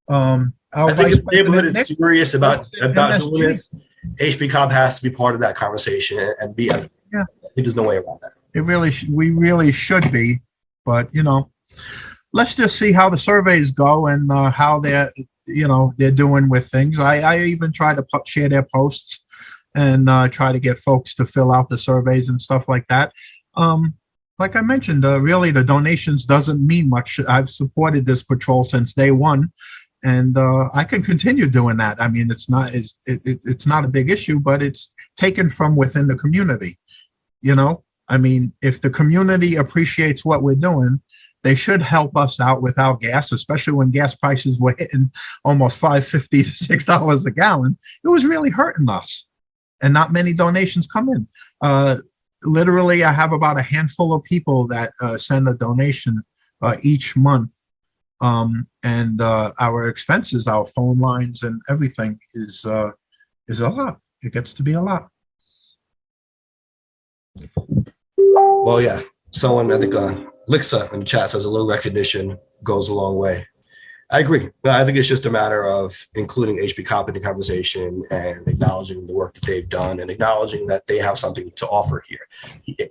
I think if the neighborhood is serious about doing this, HBCOP has to be part of that conversation and be. I think there's no way around that. We really should be, but you know, let's just see how the surveys go and how they're doing with things. I even try to share their posts and try to get folks to fill out the surveys and stuff like that. Like I mentioned, really the donations doesn't mean much. I've supported this patrol since day one, and I can continue doing that. I mean, it's not a big issue, but it's taken from within the community. You know, I mean, if the community appreciates what we're doing, they should help us out with our gas, especially when gas prices were hitting almost $5.50 to $6 a gallon. It was really hurting us, and not many donations come in. Literally, I have about a handful of people that send a donation each month, and our expenses, our phone lines, and everything is a lot. It gets to be a lot. Well, yeah. Someone, I think, Lixa in the chat says a little recognition goes a long way. I agree. No, I think it's just a matter of including HBCOP in the conversation and acknowledging the work that they've done and acknowledging that they have something to offer here.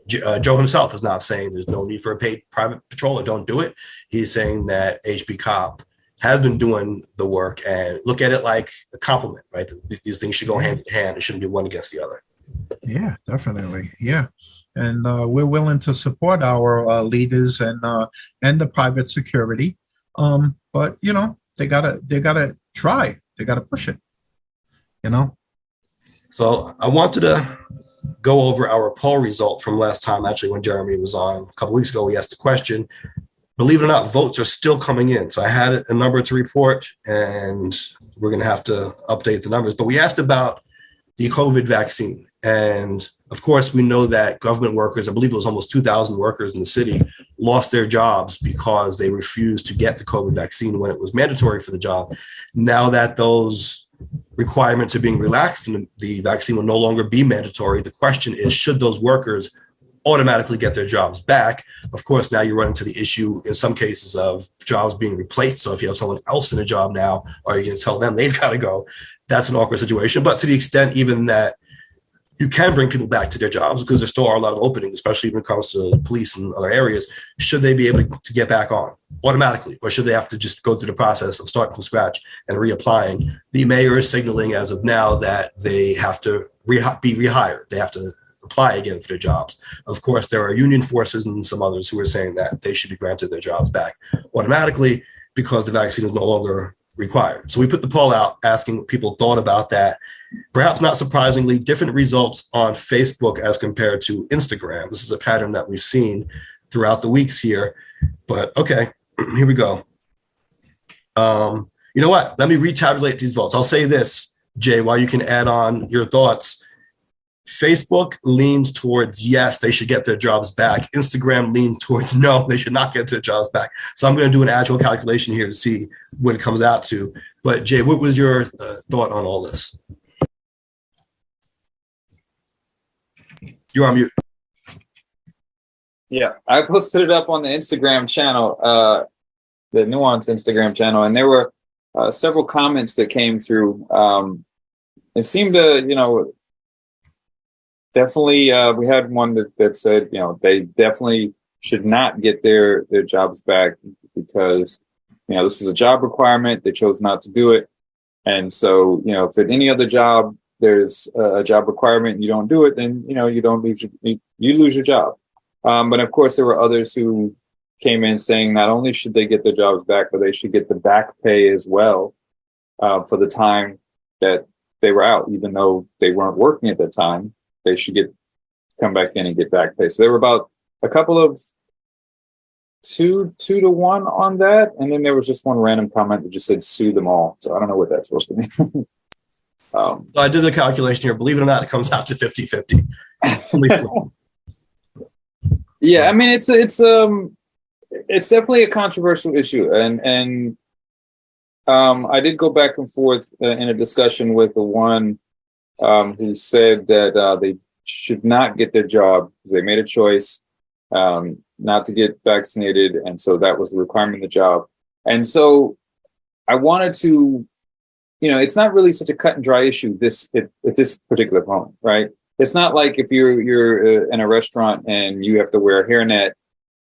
Joe himself is not saying there's no need for a paid private patroller. Don't do it. He's saying that HBCOP has been doing the work and look at it like a compliment, right? These things should go hand in hand. It shouldn't be one against the other. Yeah, definitely. Yeah. And we're willing to support our leaders and the private security. But you know, they gotta try. They gotta push it. You know. So I wanted to go over our poll result from last time. Actually, when Jeremy was on a couple weeks ago, we asked the question. Believe it or not, votes are still coming in. So I had a number to report, and we're going to have to update the numbers. But we asked about the COVID vaccine. And of course, we know that government workers, I believe it was almost 2,000 workers in the city, lost their jobs because they refused to get the COVID vaccine when it was mandatory for the job. Now that those requirements are being relaxed and the vaccine will no longer be mandatory, the question is, should those workers automatically get their jobs back? Of course, now you run into the issue in some cases of jobs being replaced. So if you have someone else in a job now, are you going to tell them they've got to go? That's an awkward situation. But to the extent even that you can bring people back to their jobs, because there still are a lot of openings, especially when it comes to police and other areas, should they be able to get back on automatically? Or should they have to just go through the process of starting from scratch and reapplying? The mayor is signaling as of now that they have to be rehired. They have to apply again for their jobs. Of course, there are union forces and some others who are saying that they should be granted their jobs back automatically because the vaccine is no longer required. So we put the poll out asking what people thought about that. Perhaps not surprisingly, different results on Facebook as compared to Instagram. This is a pattern that we've seen throughout the weeks here. But okay, here we go. You know what? Let me retabulate these votes. I'll say this, Jay, while you can add on your thoughts. Facebook leans towards yes, they should get their jobs back. Instagram leans towards no, they should not get their jobs back. So I'm going to do an actual calculation here to see what it comes out to. But Jay, what was your thought on all this? You're on mute. Yeah, I posted it up on the Instagram channel, the Nuance Instagram channel, and there were several comments that came through. It seemed to, definitely, we had one that said, they definitely should not get their jobs back because, this was a job requirement. They chose not to do it. And so, if at any other job, there's a job requirement, you don't do it, then, you don't lose you lose your job. But of course, there were others who came in saying not only should they get their jobs back, but they should get the back pay as well for the time that they were out, even though they weren't working at the time. They should come back in and get back pay. So there were about a couple of 2 to 1 on that. And then there was just one random comment that just said, sue them all. So I don't know what that's supposed to mean. So I did the calculation here. Believe it or not, it comes out to 50-50. Yeah, I mean, it's definitely a controversial issue. And I did go back and forth in a discussion with the one who said that they should not get their job because they made a choice not to get vaccinated. And so that was the requirement of the job. And so I wanted to, it's not really such a cut and dry issue at this particular point, right? It's not like if you're in a restaurant and you have to wear a hairnet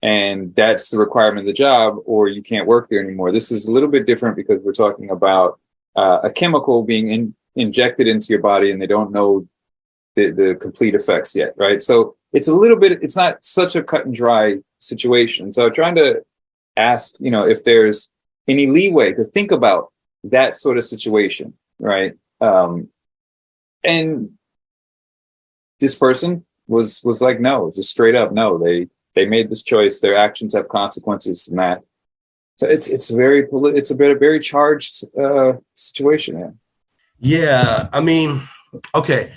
and that's the requirement of the job, or you can't work there anymore. This is a little bit different because we're talking about a chemical being injected into your body and they don't know the complete effects yet, right? So it's not such a cut and dry situation. So I'm trying to ask, if there's any leeway to think about that sort of situation, right? And this person was like, no, just straight up, no, they made this choice. Their actions have consequences and that. So it's a very charged situation. Yeah. Yeah, I mean, okay.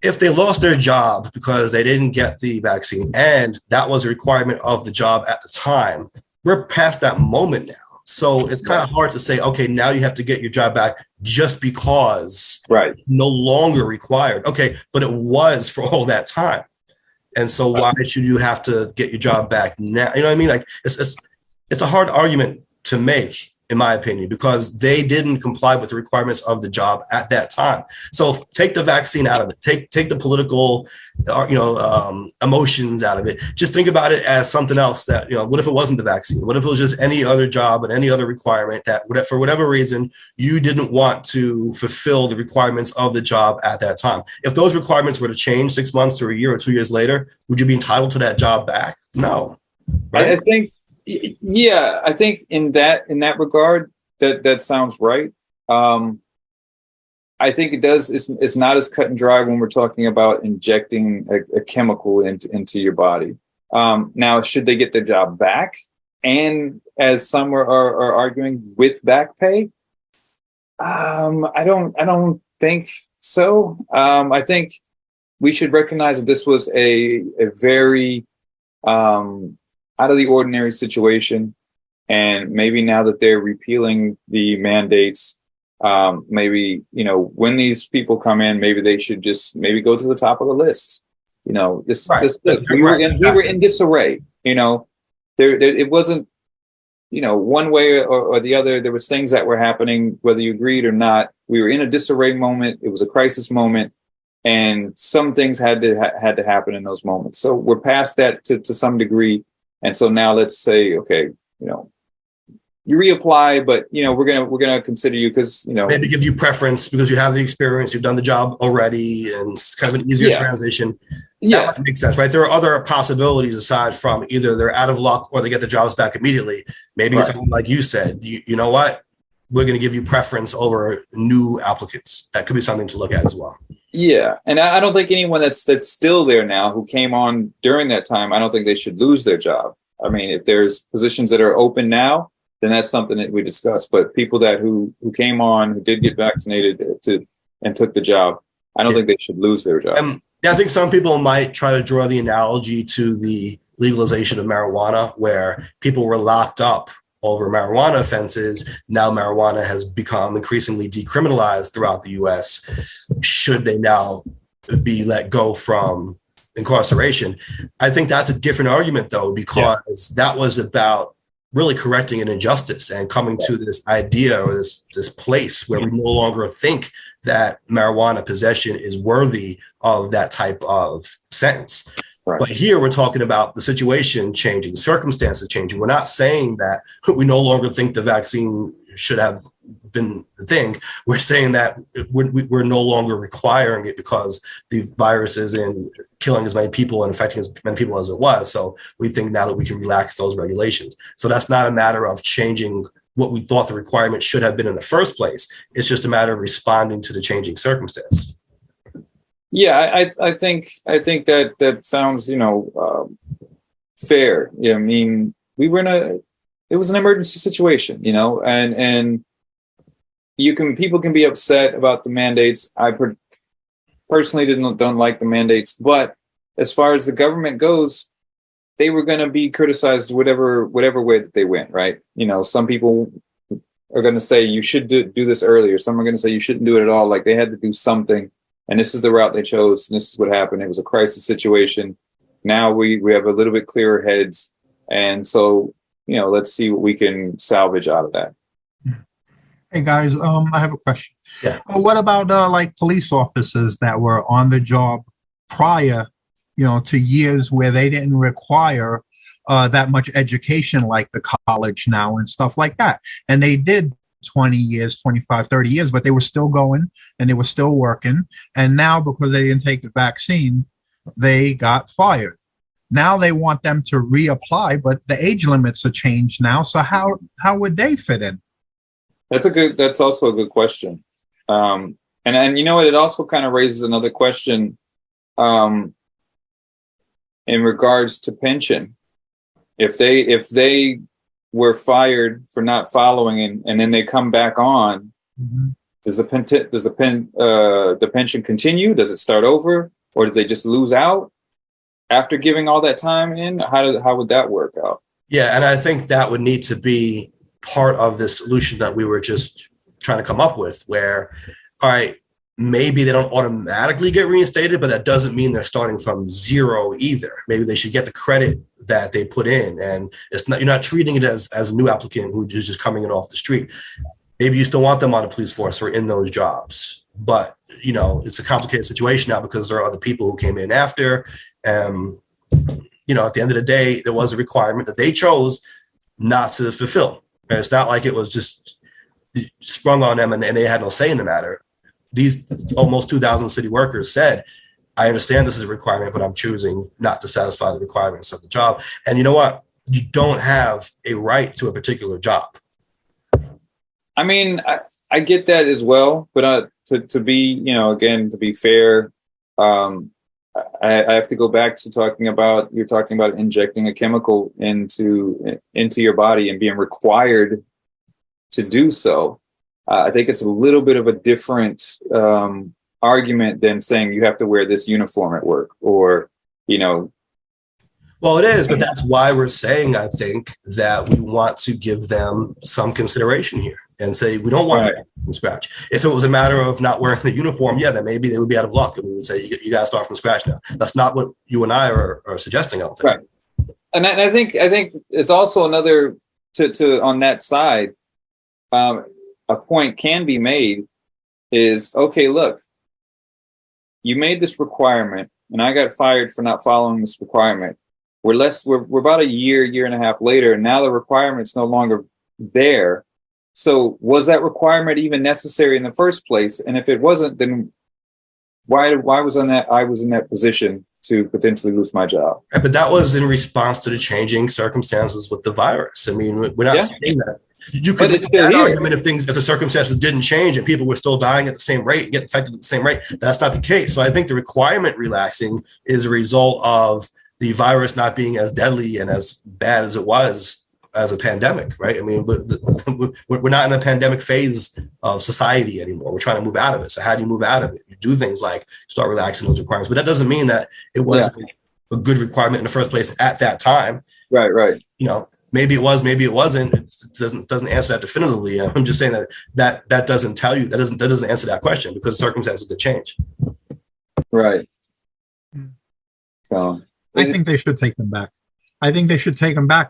If they lost their job because they didn't get the vaccine and that was a requirement of the job at the time, we're past that moment now. So it's kind of hard to say, okay, now you have to get your job back just because right, no longer required. Okay, but it was for all that time. And so why should you have to get your job back now? You know what I mean? Like it's a hard argument to make in my opinion, because they didn't comply with the requirements of the job at that time. So take the vaccine out of it. Take the political, emotions out of it. Just think about it as something else. That, what if it wasn't the vaccine? What if it was just any other job and any other requirement that, for whatever reason, you didn't want to fulfill the requirements of the job at that time? If those requirements were to change 6 months or a year or 2 years later, would you be entitled to that job back? No. Right? I think, yeah, I think in that regard, that sounds right. I think it does. It's not as cut and dry when we're talking about injecting a chemical into your body. Now, should they get their job back? And as some are arguing, with back pay? I don't think so. I think we should recognize that this was a very out of the ordinary situation, and maybe now that they're repealing the mandates, maybe when these people come in, maybe they should just maybe go to the top of the list. We were in disarray. It wasn't one way or the other. There was things that were happening, whether you agreed or not. We were in a disarray moment. It was a crisis moment, and some things had to happen in those moments. So we're past that to some degree. And so now let's say, okay, you reapply, but we're gonna consider you because maybe give you preference because you have the experience, you've done the job already, and it's kind of an easier transition. Yeah, that makes sense, right? There are other possibilities aside from either they're out of luck or they get the jobs back immediately. Maybe something like you said, you know what, we're going to give you preference over new applicants. That could be something to look at as well. Yeah, and I don't think anyone that's still there now who came on during that time, I don't think they should lose their job. I mean, if there's positions that are open now, then that's something that we discuss. But people who came on, who did get vaccinated and took the job, I don't think they should lose their job. I think some people might try to draw the analogy to the legalization of marijuana, where people were locked up over marijuana offenses. Now marijuana has become increasingly decriminalized throughout the U.S. Should they now be let go from incarceration? I think that's a different argument, though, because that was about really correcting an injustice and coming to this idea or this place where we no longer think that marijuana possession is worthy of that type of sentence. Right. But here we're talking about the situation changing, circumstances changing. We're not saying that we no longer think the vaccine should have been the thing. We're saying that we're no longer requiring it because the virus is killing as many people and affecting as many people as it was. So we think now that we can relax those regulations. So that's not a matter of changing what we thought the requirement should have been in the first place. It's just a matter of responding to the changing circumstance. Yeah, I think that sounds, fair. Yeah, I mean, it was an emergency situation, and people can be upset about the mandates. I personally don't like the mandates, but as far as the government goes, they were going to be criticized whatever way that they went, right? Some people are going to say you should do this earlier. Some are going to say you shouldn't do it at all. Like they had to do something. And this is the route they chose. And this is what happened. It was a crisis situation. Now we have a little bit clearer heads. And so, let's see what we can salvage out of that. Hey guys, I have a question. Yeah. What about like police officers that were on the job prior, to years where they didn't require that much education like the college now and stuff like that? And they did 20 years, 25, 30 years, but they were still going and they were still working. And now because they didn't take the vaccine, they got fired. Now they want them to reapply, but the age limits are changed now. So how would they fit in? That's also a good question. And it also kind of raises another question in regards to pension. If they were fired for not following and then they come back on, does the pension continue? Does it start over, or did they just lose out after giving all that time in? How would that work out? Yeah, and I think that would need to be part of the solution that we were just trying to come up with, where, all right, maybe they don't automatically get reinstated, but that doesn't mean they're starting from zero either. Maybe they should get the credit that they put in, and it's not, you're not treating it as a new applicant who is just coming in off the street. Maybe you still want them on the police force or in those jobs, but it's a complicated situation now because there are other people who came in after. At the end of the day, there was a requirement that they chose not to fulfill. And it's not like it was just sprung on them and they had no say in the matter. These almost 2,000 city workers said, I understand this is a requirement, but I'm choosing not to satisfy the requirements of the job. And you know what? You don't have a right to a particular job. I mean, I get that as well, but to be, again, to be fair, I have to go back to you're talking about injecting a chemical into your body and being required to do so. I think it's a little bit of a different argument than saying you have to wear this uniform at work or. Well, it is, but that's why we're saying, I think, that we want to give them some consideration here and say we don't want to from scratch. If it was a matter of not wearing the uniform, then maybe they would be out of luck and we would say you got to start from scratch now. That's not what you and I are suggesting, I don't think. Right. And I think it's also another to on that side. A point can be made is, okay, look, you made this requirement and I got fired for not following this requirement. We're about a year and a half later, and now the requirement's no longer there. So was that requirement even necessary in the first place? And if it wasn't, then why was I was in that position to potentially lose my job? But that was in response to the changing circumstances with the virus. I mean, we're not saying that. You could make that argument if the circumstances didn't change and people were still dying at the same rate and getting infected at the same rate. That's not the case. So I think the requirement relaxing is a result of the virus not being as deadly and as bad as it was as a pandemic, right? I mean, we're not in a pandemic phase of society anymore. We're trying to move out of it. So how do you move out of it? You do things like start relaxing those requirements, but that doesn't mean that it wasn't a good requirement in the first place at that time. Right. Maybe it was, maybe it wasn't. It doesn't answer that definitively. I'm just saying that doesn't tell you, that doesn't answer that question because circumstances could change. Right. So I think they should take them back.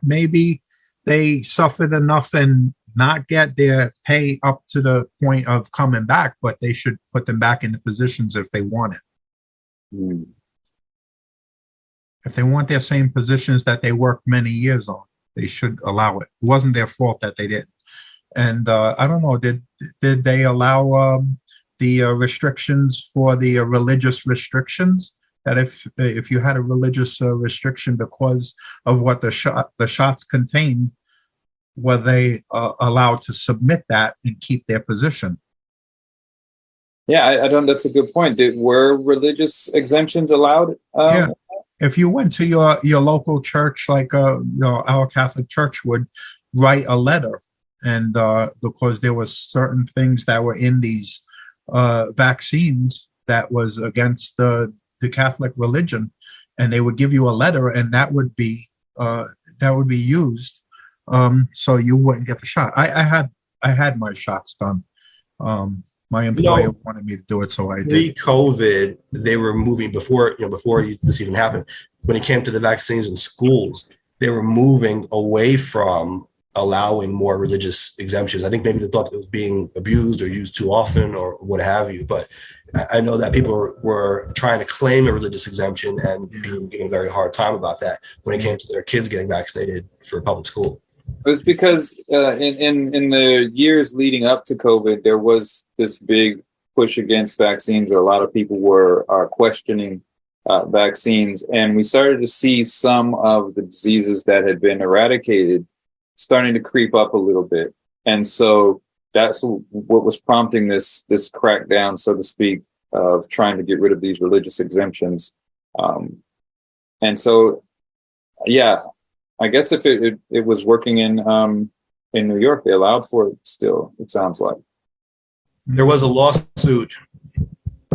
Maybe they suffered enough and not get their pay up to the point of coming back, but they should put them back in the positions if they want it. If they want their same positions that they worked many years on, they should allow it. It wasn't their fault that they did. And I don't know, did they allow the restrictions for the religious restrictions? That if you had a religious restriction because of what the shots contained, were they allowed to submit that and keep their position? Yeah, I don't. That's a good point. Were religious exemptions allowed? Yeah. If you went to your local church, like our Catholic Church would write a letter, and because there was certain things that were in these vaccines that was against the Catholic religion, and they would give you a letter, and that would be used, so you wouldn't get the shot. I had my shots done. My employer wanted me to do it, so I did. Pre-COVID, they were moving before this even happened. When it came to the vaccines in schools, they were moving away from allowing more religious exemptions. I think maybe they thought it was being abused or used too often or what have you. But I know that people were trying to claim a religious exemption and being given a very hard time about that when it came to their kids getting vaccinated for public school. It was because in the years leading up to COVID, there was this big push against vaccines, where a lot of people are questioning vaccines, and we started to see some of the diseases that had been eradicated starting to creep up a little bit, and so that's what was prompting this crackdown, so to speak, of trying to get rid of these religious exemptions, and so, yeah. I guess if it was working in New York, they allowed for it still, it sounds like. There was a lawsuit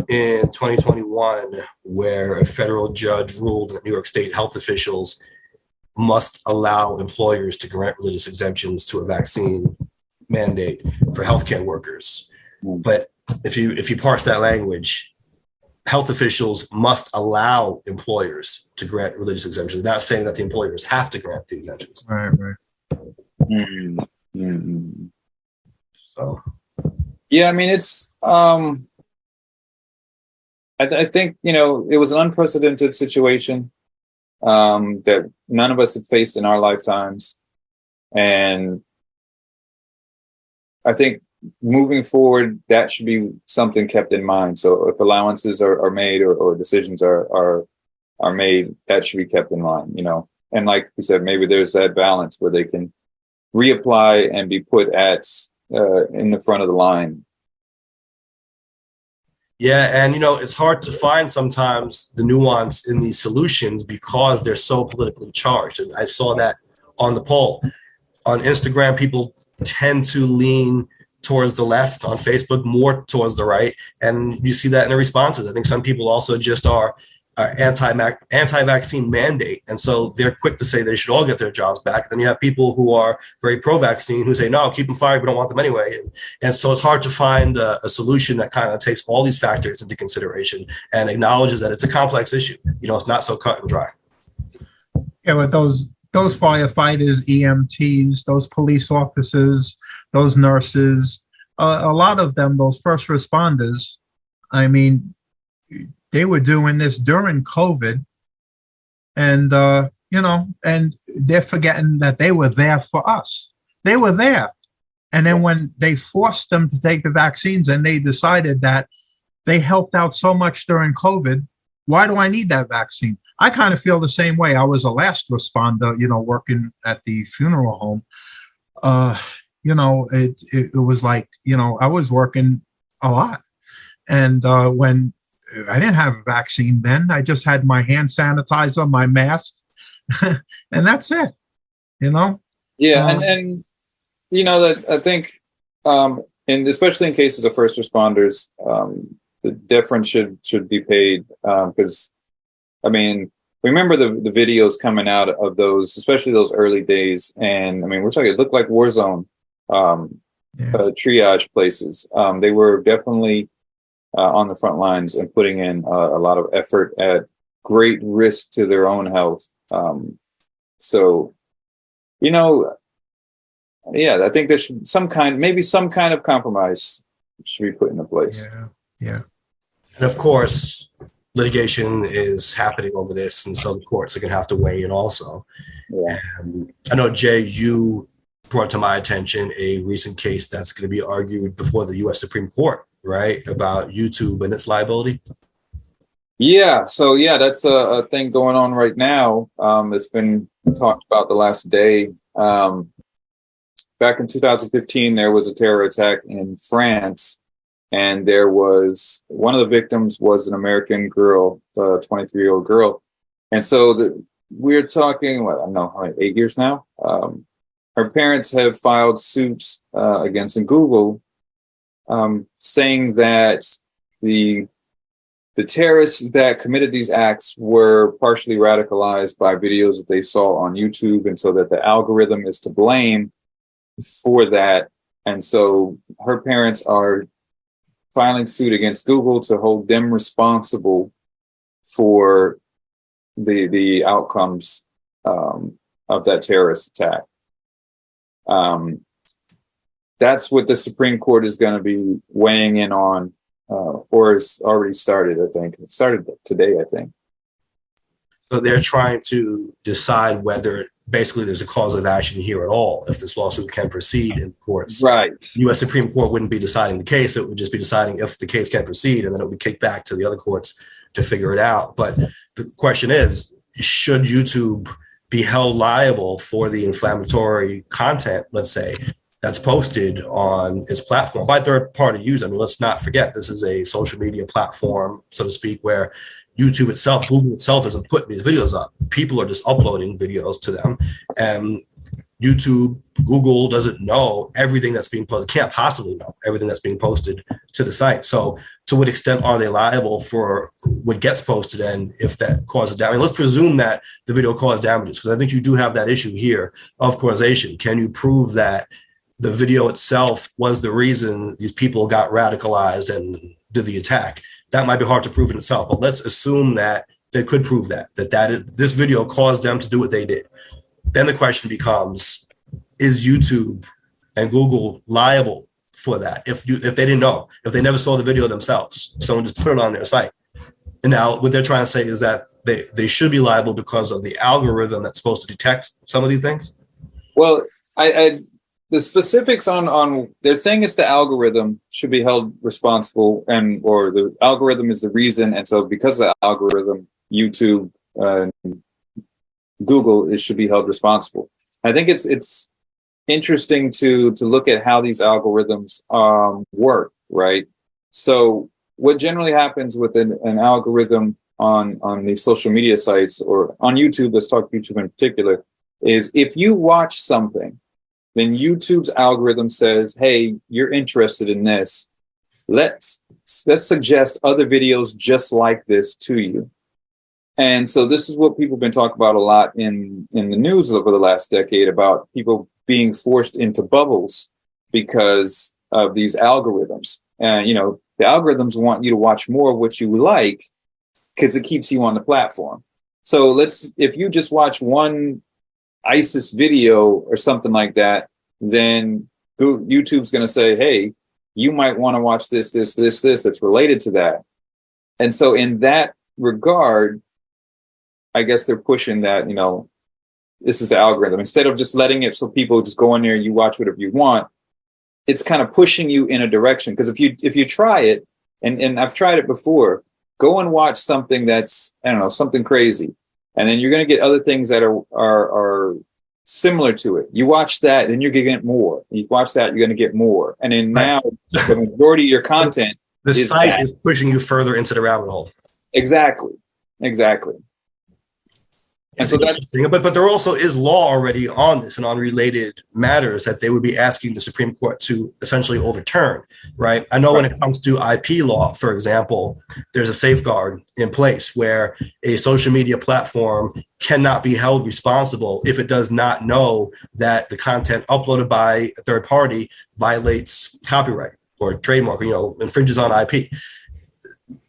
in 2021 where a federal judge ruled that New York State health officials must allow employers to grant religious exemptions to a vaccine mandate for healthcare workers. But if you parse that language, health officials must allow employers to grant religious exemptions. Not saying that the employers have to grant the exemptions. Right, right. Mm-hmm. So, Yeah, I mean, it's, I think, it was an unprecedented situation that none of us had faced in our lifetimes. And I think moving forward, that should be something kept in mind. So if allowances are made or decisions are made, that should be kept in mind, And like we said, maybe there's that balance where they can reapply and be put at in the front of the line. yeah, and it's hard to find sometimes the nuance in these solutions because they're so politically charged. And I saw that on the poll. On Instagram, people tend to lean towards the left. On Facebook, more towards the right. And you see that in the responses. I think some people also just are anti-vaccine mandate. And so they're quick to say they should all get their jobs back. Then you have people who are very pro-vaccine who say, no, keep them fired. We don't want them anyway. And so it's hard to find a solution that kind of takes all these factors into consideration and acknowledges that it's a complex issue. It's not so cut and dry. Yeah, but those firefighters, EMTs, those police officers, those nurses, a lot of them, those first responders, I mean, they were doing this during COVID, and and they're forgetting that they were there for us. They were there, and then when they forced them to take the vaccines, and they decided that they helped out so much during COVID, why do I need that vaccine? I kind of feel the same way. I was a last responder, working at the funeral home. It was like, I was working a lot, and when I didn't have a vaccine then. I just had my hand sanitizer, my mask, and that's it, Yeah. And that I think, and especially in cases of first responders, the deference should be paid. Because, remember the videos coming out of those, especially those early days. And we're talking, it looked like war zone triage places. They were definitely on the front lines and putting in a lot of effort at great risk to their own health. So, I think there should maybe some kind of compromise should be put into place. Yeah. And of course, litigation is happening over this, and so the courts are going to have to weigh in also. Yeah. And I know, Jay, you brought to my attention a recent case that's going to be argued before the U.S. Supreme Court, right, about YouTube and its liability. Yeah. So, that's a thing going on right now. It's been talked about the last day. Back in 2015, there was a terror attack in France, and there was one of the victims was an American girl, a 23-year-old girl. And so we're talking, I don't know, how many, 8 years now. Her parents have filed suits against Google, saying that the terrorists that committed these acts were partially radicalized by videos that they saw on YouTube, and so that the algorithm is to blame for that. And so her parents are filing suit against Google to hold them responsible for the outcomes of that terrorist attack. That's what the Supreme Court is going to be weighing in on, or it's already started, I think. It started today, I think. So they're trying to decide whether basically there's a cause of action here at all, if this lawsuit can proceed in courts. Right. The U.S. Supreme Court wouldn't be deciding the case. It would just be deciding if the case can proceed, and then it would be kicked back to the other courts to figure it out. But the question is, should YouTube be held liable for the inflammatory content, let's say, that's posted on its platform by third-party users? Let's not forget, this is a social media platform, so to speak, where YouTube itself, Google itself isn't putting these videos up. People are just uploading videos to them. And YouTube, Google doesn't know everything that's being posted, can't possibly know everything that's being posted to the site. So to what extent are they liable for what gets posted, and if that causes damage? Let's presume that the video caused damages, because I think you do have that issue here of causation. Can you prove that the video itself was the reason these people got radicalized and did the attack. That might be hard to prove in itself, but let's assume that they could prove this video caused them to do what they did. Then the question becomes, is YouTube and Google liable for that? If they didn't know, if they never saw the video themselves, someone just put it on their site. And now what they're trying to say is that they should be liable because of the algorithm that's supposed to detect some of these things. Well, the specifics on they're saying it's the algorithm should be held responsible, or the algorithm is the reason, and so because of the algorithm, YouTube, Google should be held responsible. I think it's interesting to look at how these algorithms work, right? So what generally happens with an algorithm on these social media sites or on YouTube, let's talk YouTube in particular, is if you watch something, then YouTube's algorithm says, hey, you're interested in this. Let's suggest other videos just like this to you. And so this is what people have been talking about a lot in the news over the last decade, about people being forced into bubbles because of these algorithms. And, the algorithms want you to watch more of what you like because it keeps you on the platform. So if you just watch one ISIS video or something like that, then YouTube's going to say, hey, you might want to watch this that's related to that. And so in that regard, I guess they're pushing that, this is the algorithm. Instead of just letting it so people just go in there and you watch whatever you want, it's kind of pushing you in a direction. Because if you try it, and I've tried it before, go and watch something that's, I don't know, something crazy. And then you're going to get other things that are similar to it. You watch that, then you're going to get more. You watch that, you're going to get more. And then now the majority of your content the site is pushing you further into the rabbit hole. Exactly. And so that's interesting. But there also is law already on this and on related matters that they would be asking the Supreme Court to essentially overturn, right? I know when it comes to IP law, for example, there's a safeguard in place where a social media platform cannot be held responsible if it does not know that the content uploaded by a third party violates copyright or trademark, infringes on IP.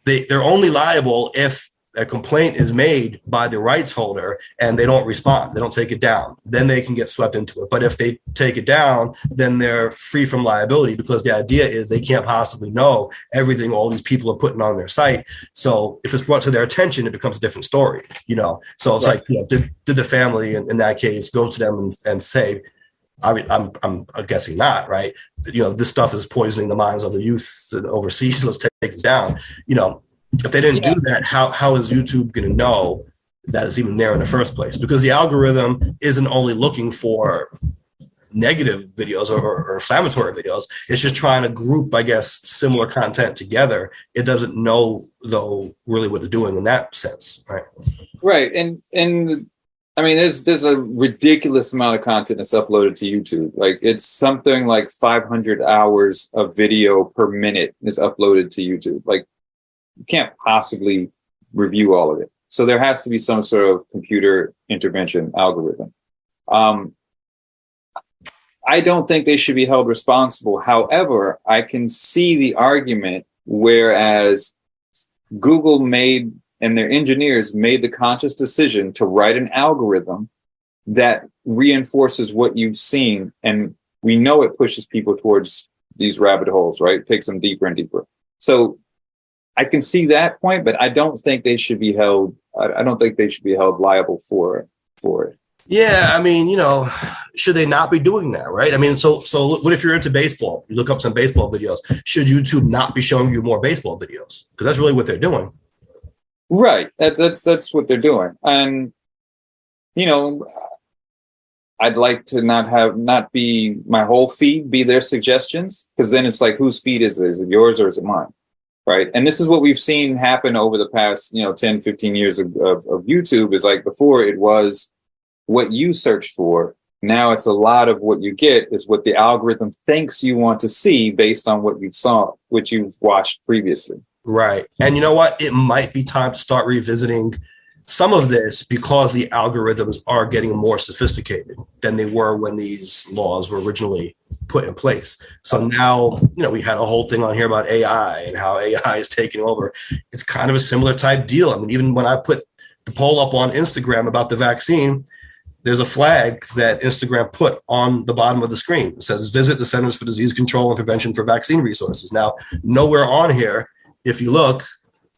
They're only liable if a complaint is made by the rights holder and they don't respond, they don't take it down, then they can get swept into it. But if they take it down, then they're free from liability, because the idea is they can't possibly know everything all these people are putting on their site. So if it's brought to their attention, it becomes a different story, So it's like, did the family in that case go to them and say, I mean, I'm guessing not, right? This stuff is poisoning the minds of the youth overseas. Let's take this down. If they didn't do that, how is YouTube going to know that it's even there in the first place? Because the algorithm isn't only looking for negative videos or inflammatory videos. It's just trying to group, I guess, similar content together. It doesn't know, though, really what it's doing in that sense, right? Right. And I mean, there's a ridiculous amount of content that's uploaded to YouTube. Like, it's something like 500 hours of video per minute is uploaded to YouTube. Like, you can't possibly review all of it. So there has to be some sort of computer intervention algorithm. I don't think they should be held responsible. However, I can see the argument, whereas Google made, and their engineers made, the conscious decision to write an algorithm that reinforces what you've seen. And we know it pushes people towards these rabbit holes, right? It takes them deeper and deeper. So I can see that point, but I don't think they should be held. I don't think they should be held liable for it. Yeah, I mean, should they not be doing that, right? I mean, so what if you're into baseball? You look up some baseball videos. Should YouTube not be showing you more baseball videos? Because that's really what they're doing. Right. That's what they're doing. And I'd like to not be my whole feed be their suggestions, because then it's like, whose feed is it? Is it yours or is it mine? Right. And this is what we've seen happen over the past, 10, 15 years of YouTube. Is like, before it was what you searched for. Now it's a lot of what you get is what the algorithm thinks you want to see based on what you've watched previously. Right. And you know what? It might be time to start revisiting some of this because the algorithms are getting more sophisticated than they were when these laws were originally put in place. So now, we had a whole thing on here about AI and how AI is taking over. It's kind of a similar type deal. I mean, even when I put the poll up on Instagram about the vaccine, there's a flag that Instagram put on the bottom of the screen. It says, visit the Centers for Disease Control and Prevention for vaccine resources. Now, nowhere on here, if you look,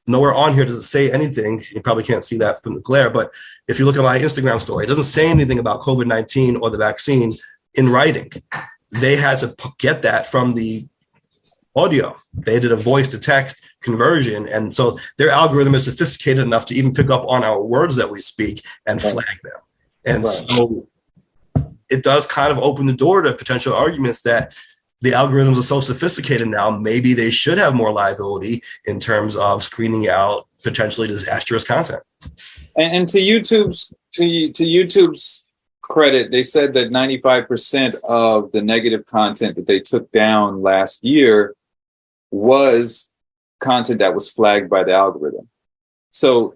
nowhere on here does it say anything. You probably can't see that from the glare, but if you look at my Instagram story, it doesn't say anything about COVID-19 or the vaccine in writing. They had to get that from the audio. They did a voice to text conversion. And so their algorithm is sophisticated enough to even pick up on our words that we speak and flag them. And so it does kind of open the door to potential arguments that the algorithms are so sophisticated now, maybe they should have more liability in terms of screening out potentially disastrous content. And to YouTube's credit, they said that 95% of the negative content that they took down last year was content that was flagged by the algorithm. So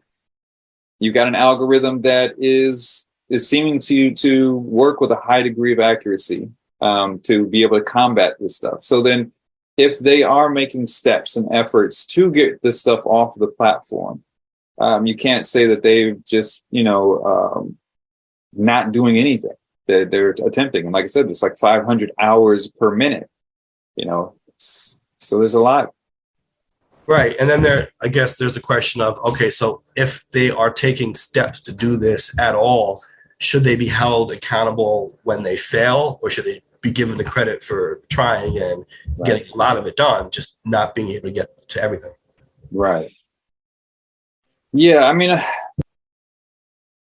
you got an algorithm that is seeming to work with a high degree of accuracy to be able to combat this stuff. So then if they are making steps and efforts to get this stuff off the platform, you can't say that they've just, not doing anything. They're attempting. And like I said, it's like 500 hours per minute, so there's a lot. Right. And then I guess there's a question of, okay, so if they are taking steps to do this at all, should they be held accountable when they fail, or should they be given the credit for trying and getting a lot of it done, just not being able to get to everything? Right. Yeah, I mean,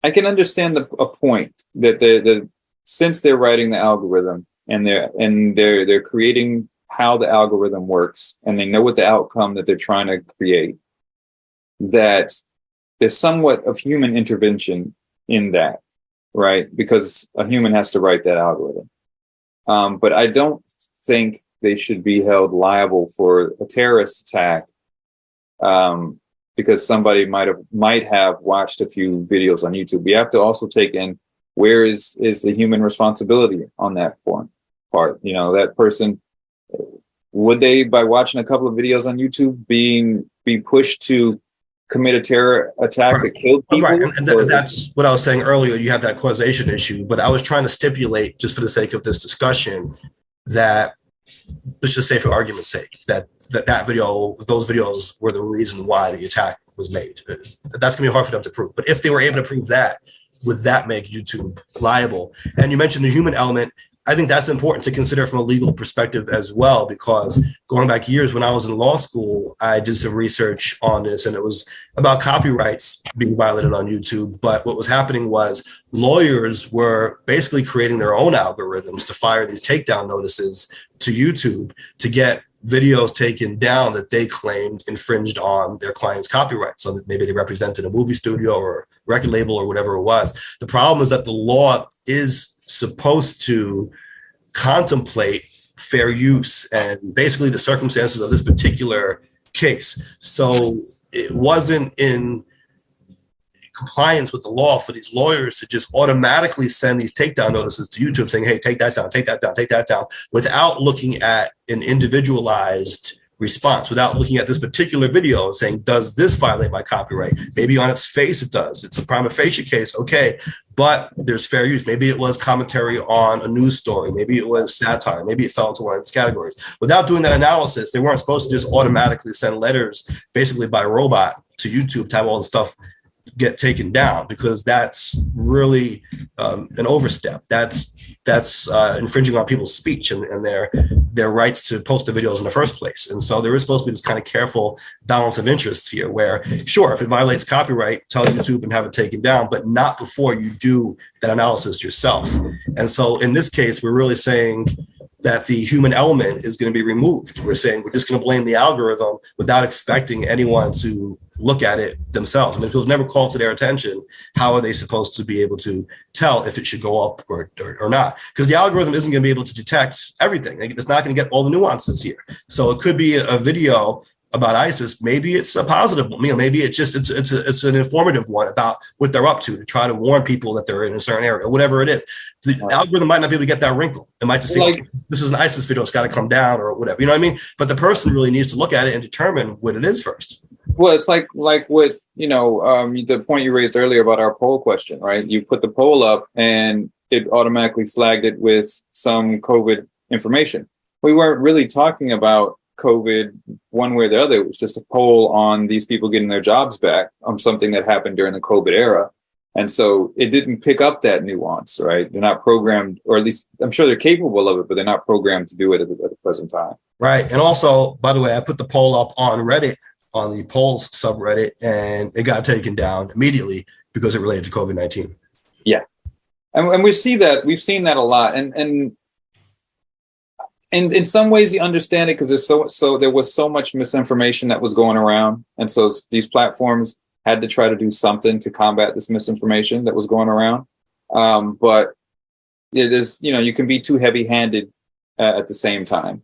I can understand a point that since they're writing the algorithm and they're creating how the algorithm works, and they know what the outcome that they're trying to create, that there's somewhat of human intervention in that, right? Because a human has to write that algorithm. But I don't think they should be held liable for a terrorist attack because somebody might have watched a few videos on YouTube. We have to also take in, where is the human responsibility on that part? That person, would they, by watching a couple of videos on YouTube, be pushed to commit a terror attack that killed people? Right, and that's what I was saying earlier. You have that causation issue, but I was trying to stipulate, just for the sake of this discussion, that, let's just say for argument's sake, that video, those videos were the reason why the attack was made. That's gonna be hard for them to prove. But if they were able to prove that, would that make YouTube liable? And you mentioned the human element. I think that's important to consider from a legal perspective as well, because going back years when I was in law school, I did some research on this, and it was about copyrights being violated on YouTube. But what was happening was lawyers were basically creating their own algorithms to fire these takedown notices to YouTube to get videos taken down that they claimed infringed on their client's copyright. So that maybe they represented a movie studio or record label or whatever it was. The problem is that the law is supposed to contemplate fair use and basically the circumstances of this particular case. So it wasn't in compliance with the law for these lawyers to just automatically send these takedown notices to YouTube saying, hey, take that down, take that down, take that down, without looking at an individualized response, without looking at this particular video and saying, does this violate my copyright? Maybe on its face it does. It's a prima facie case, okay, but there's fair use. Maybe it was commentary on a news story. Maybe it was satire. Maybe it fell into one of these categories. Without doing that analysis, they weren't supposed to just automatically send letters basically by robot to YouTube to have all the stuff get taken down, because that's really an overstep. That's infringing on people's speech and their rights to post the videos in the first place. And so there is supposed to be this kind of careful balance of interests here where, sure, if it violates copyright, tell YouTube and have it taken down, but not before you do that analysis yourself. And so in this case, we're really saying that the human element is going to be removed. We're saying we're just going to blame the algorithm without expecting anyone to look at it themselves. I mean, if it was never called to their attention, how are they supposed to be able to tell if it should go up or not? Because the algorithm isn't going to be able to detect everything. It's not going to get all the nuances here. So it could be a video about ISIS, maybe it's a positive one. Maybe it's an informative one about what they're up to try to warn people that they're in a certain area, or whatever it is. The algorithm might not be able to get that wrinkle. It might just think this is an ISIS video, it's got to come down or whatever. You know what I mean? But the person really needs to look at it and determine what it is first. Well, it's like what, the point you raised earlier about our poll question, right? You put the poll up and it automatically flagged it with some COVID information. We weren't really talking about COVID one way or the other. It was just a poll on these people getting their jobs back on something that happened during the COVID era. And so it didn't pick up that nuance, right? They're not programmed, or at least I'm sure they're capable of it, but they're not programmed to do it at the present time. Right. And also, by the way, I put the poll up on Reddit, on the polls subreddit, and it got taken down immediately because it related to COVID-19. Yeah. And we've seen that a lot. And in some ways you understand it because there was so much misinformation that was going around. And so these platforms had to try to do something to combat this misinformation that was going around. But it is, you can be too heavy-handed at the same time.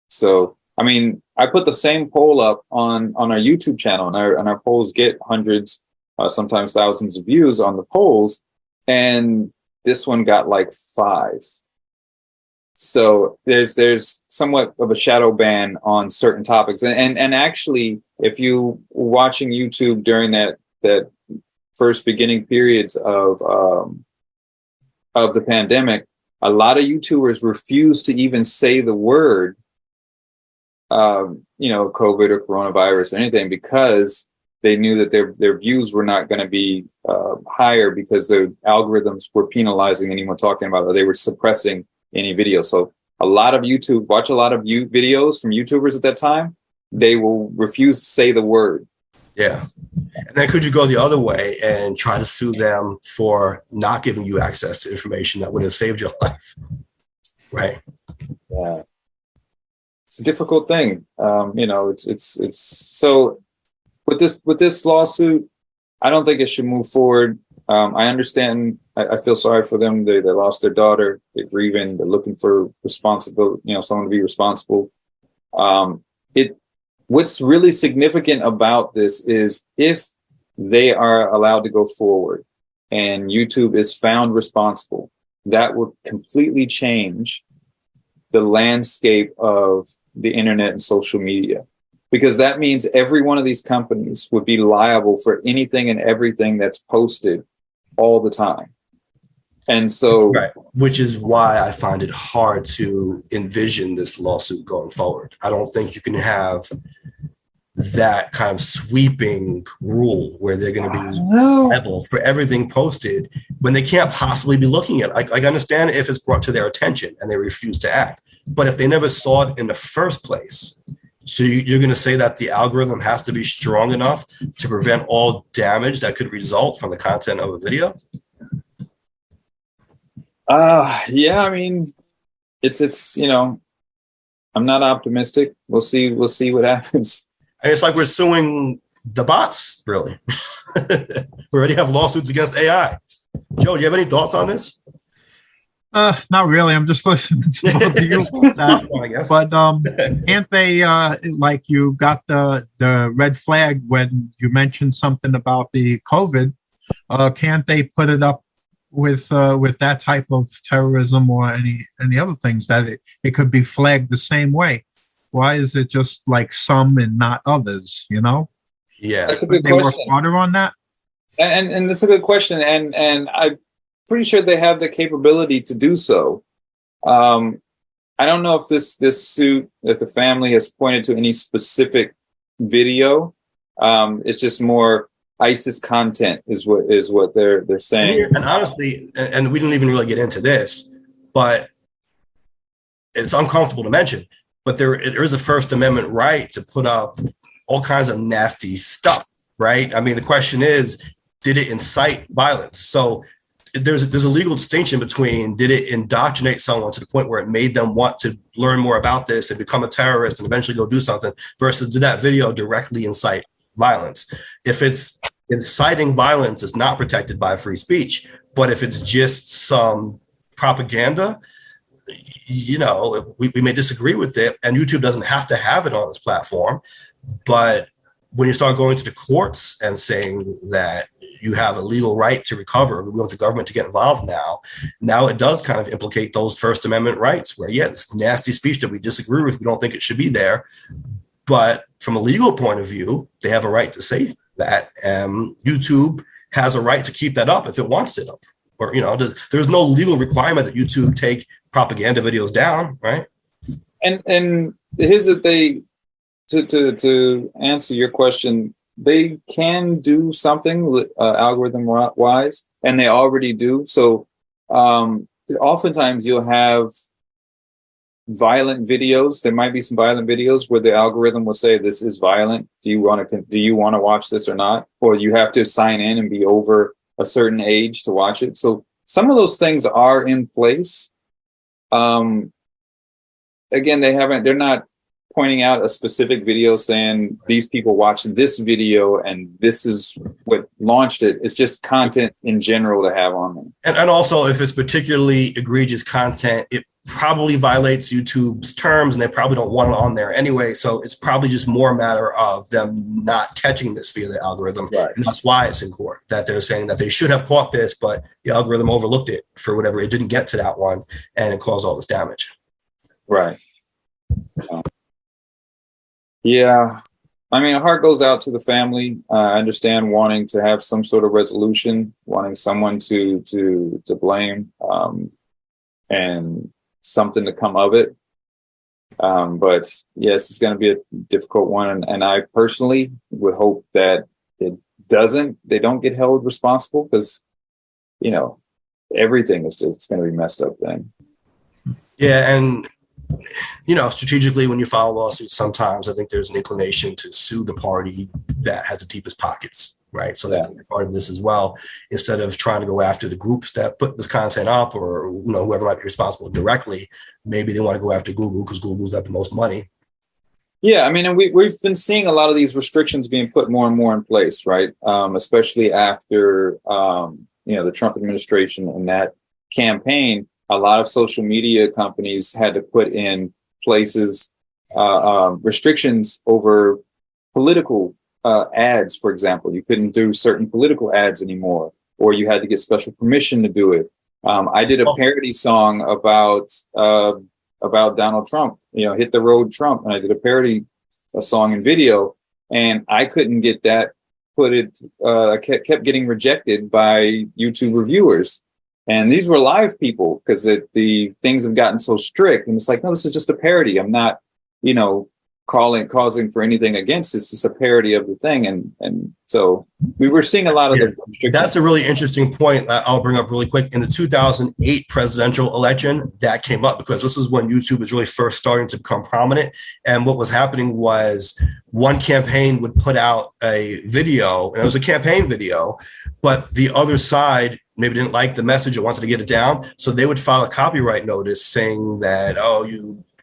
So, I mean, I put the same poll up on our YouTube channel, and our polls get hundreds, sometimes thousands of views on the polls. And this one got like 5. So there's somewhat of a shadow ban on certain topics. And actually, if you were watching YouTube during that first beginning periods of the pandemic, a lot of YouTubers refused to even say the word, COVID or coronavirus or anything, because they knew that their views were not going to be higher because the algorithms were penalizing anyone talking about it, or they were suppressing any video. So a lot of videos from YouTubers at that time, they will refuse to say the word. Yeah. And then could you go the other way and try to sue them for not giving you access to information that would have saved your life? Right. Yeah. It's a difficult thing. It's so with this lawsuit, I don't think it should move forward. I understand. I feel sorry for them. They lost their daughter. They're grieving. They're looking for responsibility. Someone to be responsible. What's really significant about this is if they are allowed to go forward and YouTube is found responsible, that would completely change the landscape of the internet and social media, because that means every one of these companies would be liable for anything and everything that's posted all the time. And so, right. Which is why I find it hard to envision this lawsuit going forward. I don't think you can have that kind of sweeping rule where they're going to be liable for everything posted when they can't possibly be looking at it. I understand if it's brought to their attention and they refuse to act, but if they never saw it in the first place, so you're going to say that the algorithm has to be strong enough to prevent all damage that could result from the content of a video? Yeah, I mean, it's I'm not optimistic. We'll see what happens. And it's like we're suing the bots, really. We already have lawsuits against AI. Joe, do you have any thoughts on this? Not really. I'm just listening to both of you. I guess. But can't they, like you got the red flag when you mentioned something about the COVID, can't they put it up with that type of terrorism or any other things that it could be flagged the same way? Why is it just like some and not others, Yeah. That's a good they question. work harder on that? And that's a good question. And I'm pretty sure they have the capability to do so. I don't know if this suit that the family has pointed to any specific video. It's just more ISIS content is what they're saying. And honestly, and we didn't even really get into this, but it's uncomfortable to mention, but there is a First Amendment right to put up all kinds of nasty stuff, right? I mean, the question is, did it incite violence? So there's a legal distinction between did it indoctrinate someone to the point where it made them want to learn more about this and become a terrorist and eventually go do something, versus did that video directly incite violence? If it's inciting violence, it's not protected by free speech. But if it's just some propaganda, we may disagree with it, and YouTube doesn't have to have it on its platform. But when you start going to the courts and saying that you have a legal right to recover, we want the government to get involved now it does kind of implicate those First Amendment rights where, it's nasty speech that we disagree with. We don't think it should be there. But from a legal point of view, they have a right to say that. YouTube has a right to keep that up if it wants it up. Or, there's no legal requirement that YouTube take propaganda videos down, right? And here's the thing, to answer your question, they can do something algorithm wise, and they already do. So oftentimes you'll have violent videos. There might be some violent videos where the algorithm will say, this is violent. Do you want to watch this or not? Or you have to sign in and be over a certain age to watch it. So some of those things are in place. Again, they're not pointing out a specific video saying these people watched this video and this is what launched it. It's just content in general to have on them. And also, if it's particularly egregious content, it probably violates YouTube's terms, and they probably don't want it on there anyway. So it's probably just more a matter of them not catching this via the algorithm. Right. And that's why it's in court, that they're saying that they should have caught this, but the algorithm overlooked it for whatever. It didn't get to that one, and it caused all this damage. Right. Yeah. I mean, a heart goes out to the family. I understand wanting to have some sort of resolution, wanting someone to blame, and something to come of it. But yes, it's going to be a difficult one. And I personally would hope that they don't get held responsible, because, everything it's going to be messed up then. Yeah. And, strategically, when you file lawsuits, sometimes I think there's an inclination to sue the party that has the deepest pockets, right? So that can be part of this as well, instead of trying to go after the groups that put this content up, or, whoever might be responsible directly. Maybe they want to go after Google because Google's got the most money. Yeah, I mean, and we've been seeing a lot of these restrictions being put more and more in place, right? Especially after, the Trump administration and that campaign. A lot of social media companies had to put in places restrictions over political ads, for example. You couldn't do certain political ads anymore, or you had to get special permission to do it. I did a parody song about Donald Trump, Hit the Road Trump. And I did a song and video, and I couldn't get that I kept getting rejected by YouTube reviewers. And these were live people, because the things have gotten so strict. And it's like, no, this is just a parody. I'm not, causing for anything against it. It's just a parody of the thing. And so we were seeing a lot of That's a really interesting point I'll bring up really quick. In the 2008 presidential election, that came up because this is when YouTube was really first starting to become prominent. And what was happening was one campaign would put out a video, and it was a campaign video, but the other side maybe didn't like the message or wanted to get it down. So they would file a copyright notice saying that,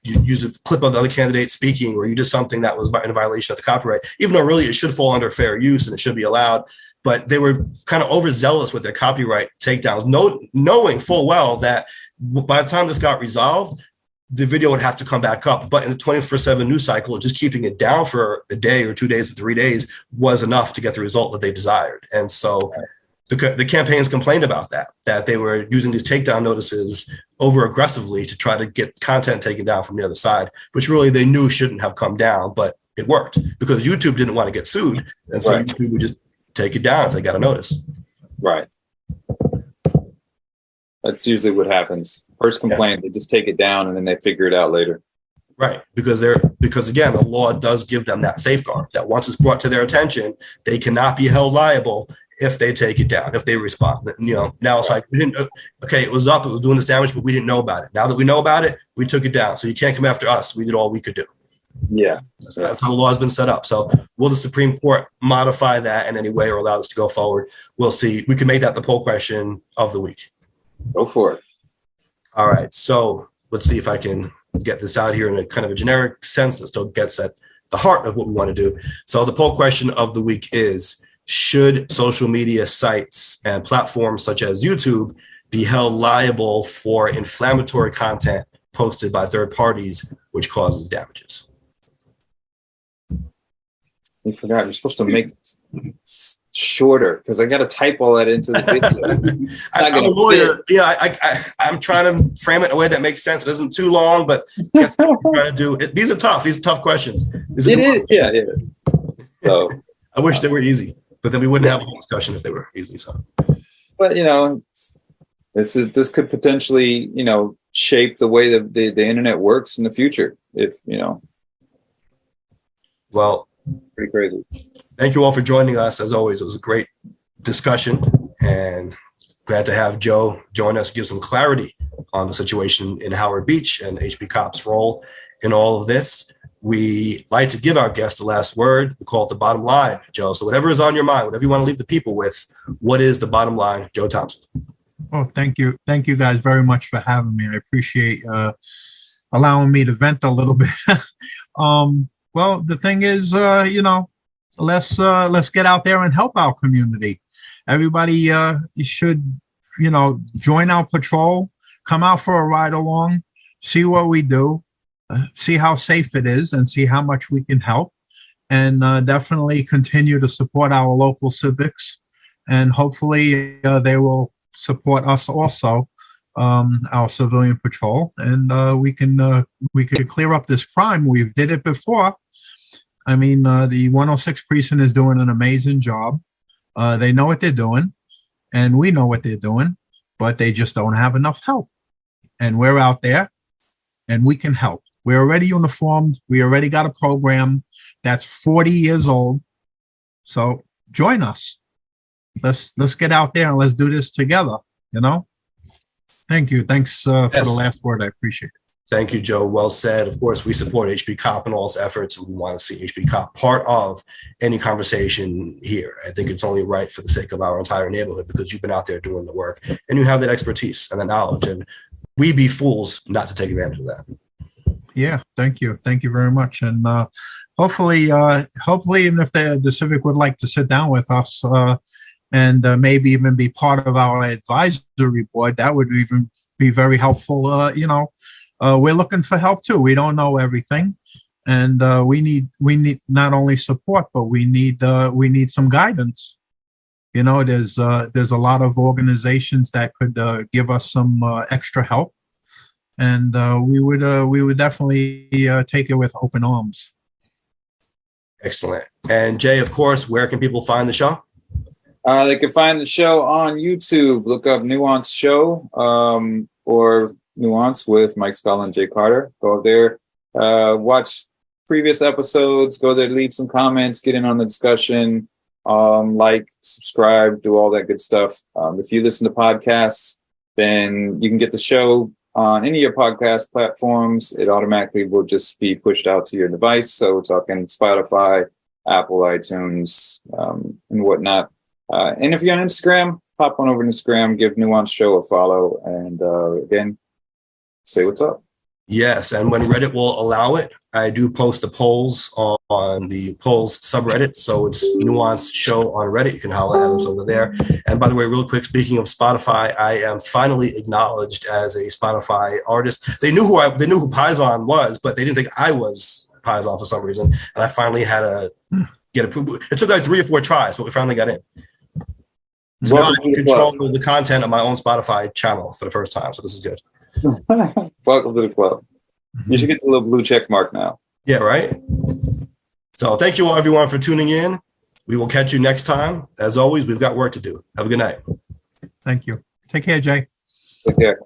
you use a clip of the other candidate speaking, or you did something that was in violation of the copyright, even though really it should fall under fair use and it should be allowed. But they were kind of overzealous with their copyright takedowns, knowing full well that by the time this got resolved, the video would have to come back up. But in the 24/7 news cycle, just keeping it down for a day or 2 days or 3 days was enough to get the result that they desired. And so the campaigns complained about that they were using these takedown notices over aggressively to try to get content taken down from the other side, which really they knew shouldn't have come down, but it worked because YouTube didn't want to get sued. And so YouTube would just take it down if they got a notice. Right. That's usually what happens. First complaint, they just take it down and then they figure it out later. Right. Because again, the law does give them that safeguard that once it's brought to their attention, they cannot be held liable if they take it down, if they respond. Now it's like, it was up, it was doing this damage, but we didn't know about it. Now that we know about it, we took it down. So you can't come after us. We did all we could do. Yeah. So that's how the law has been set up. So will the Supreme Court modify that in any way or allow this to go forward? We'll see. We can make that the poll question of the week. Go for it. All right. So let's see if I can get this out here in a kind of a generic sense that still gets at the heart of what we want to do. So the poll question of the week is, should social media sites and platforms such as YouTube be held liable for inflammatory content posted by third parties, which causes damages. You forgot you're supposed to make it shorter because I got to type all that into the video. I'm a lawyer. I'm trying to frame it in a way that makes sense. It isn't too long, but that's what I'm trying to do. These are tough. These are tough questions. Yeah. So I wish they were easy, but then we wouldn't have a whole discussion if they were easy. So, but this could potentially shape the way that the internet works in the future. If well. Pretty crazy. Thank you all for joining us. As always, it was a great discussion, and glad to have Joe join us, give some clarity on the situation in Howard Beach and HBCOP's role in all of this. We like to give our guests the last word. We call it the bottom line, Joe. So whatever is on your mind, whatever you want to leave the people with, what is the bottom line, Joe Thompson? Oh, thank you. Thank you guys very much for having me. I appreciate allowing me to vent a little bit. Well, the thing is, let's get out there and help our community. Everybody should, join our patrol, come out for a ride along, see what we do, see how safe it is, and see how much we can help. And definitely continue to support our local civics. And hopefully they will support us also, our civilian patrol. And we can clear up this crime. We've did it before. I mean, the 106 precinct is doing an amazing job. They know what they're doing, and we know what they're doing, but they just don't have enough help. And we're out there, and we can help. We're already uniformed. We already got a program that's 40 years old. So join us. Let's get out there and let's do this together. Thank you. Thanks for the last word. I appreciate it. Thank you, Joe. Well said. Of course, we support HBCOP and all its efforts, and we want to see HBCOP part of any conversation here. I think it's only right for the sake of our entire neighborhood, because you've been out there doing the work and you have that expertise and that knowledge, and we'd be fools not to take advantage of that. Yeah, thank you. Thank you very much. And hopefully, even if the Civic would like to sit down with us and maybe even be part of our advisory board, that would even be very helpful. We're looking for help too. We don't know everything, and we need not only support, but we need some guidance. There's a lot of organizations that could give us some extra help, and we would definitely take it with open arms. Excellent. And Jay, of course, where can people find the show? They can find the show on YouTube. Look up Nuance Show or Nuance with Mike Scala and Jay Carter. Go there, watch previous episodes, go there, leave some comments, get in on the discussion, like, subscribe, do all that good stuff. If you listen to podcasts, then you can get the show on any of your podcast platforms. It automatically will just be pushed out to your device. So we're talking Spotify, Apple, iTunes, and whatnot. And if you're on Instagram, pop on over to Instagram, give Nuance Show a follow, and again, say what's up. Yes, and when Reddit will allow it, I do post the polls on the polls subreddit. So it's Nuance Show on Reddit. You can holler at us over there. And by the way, real quick, speaking of Spotify, I am finally acknowledged as a Spotify artist. They knew who Paisan was, but they didn't think I was Paisan for some reason. And I finally had to get approved. It took like 3 or 4 tries, but we finally got in. So now I can control the content of my own Spotify channel for the first time. So this is good. Welcome to the club. You should get the little blue check mark now. Yeah, right? So thank you all, everyone, for tuning in. We will catch you next time. As always, we've got work to do. Have a good night. Thank you. Take care, Jay. Take care.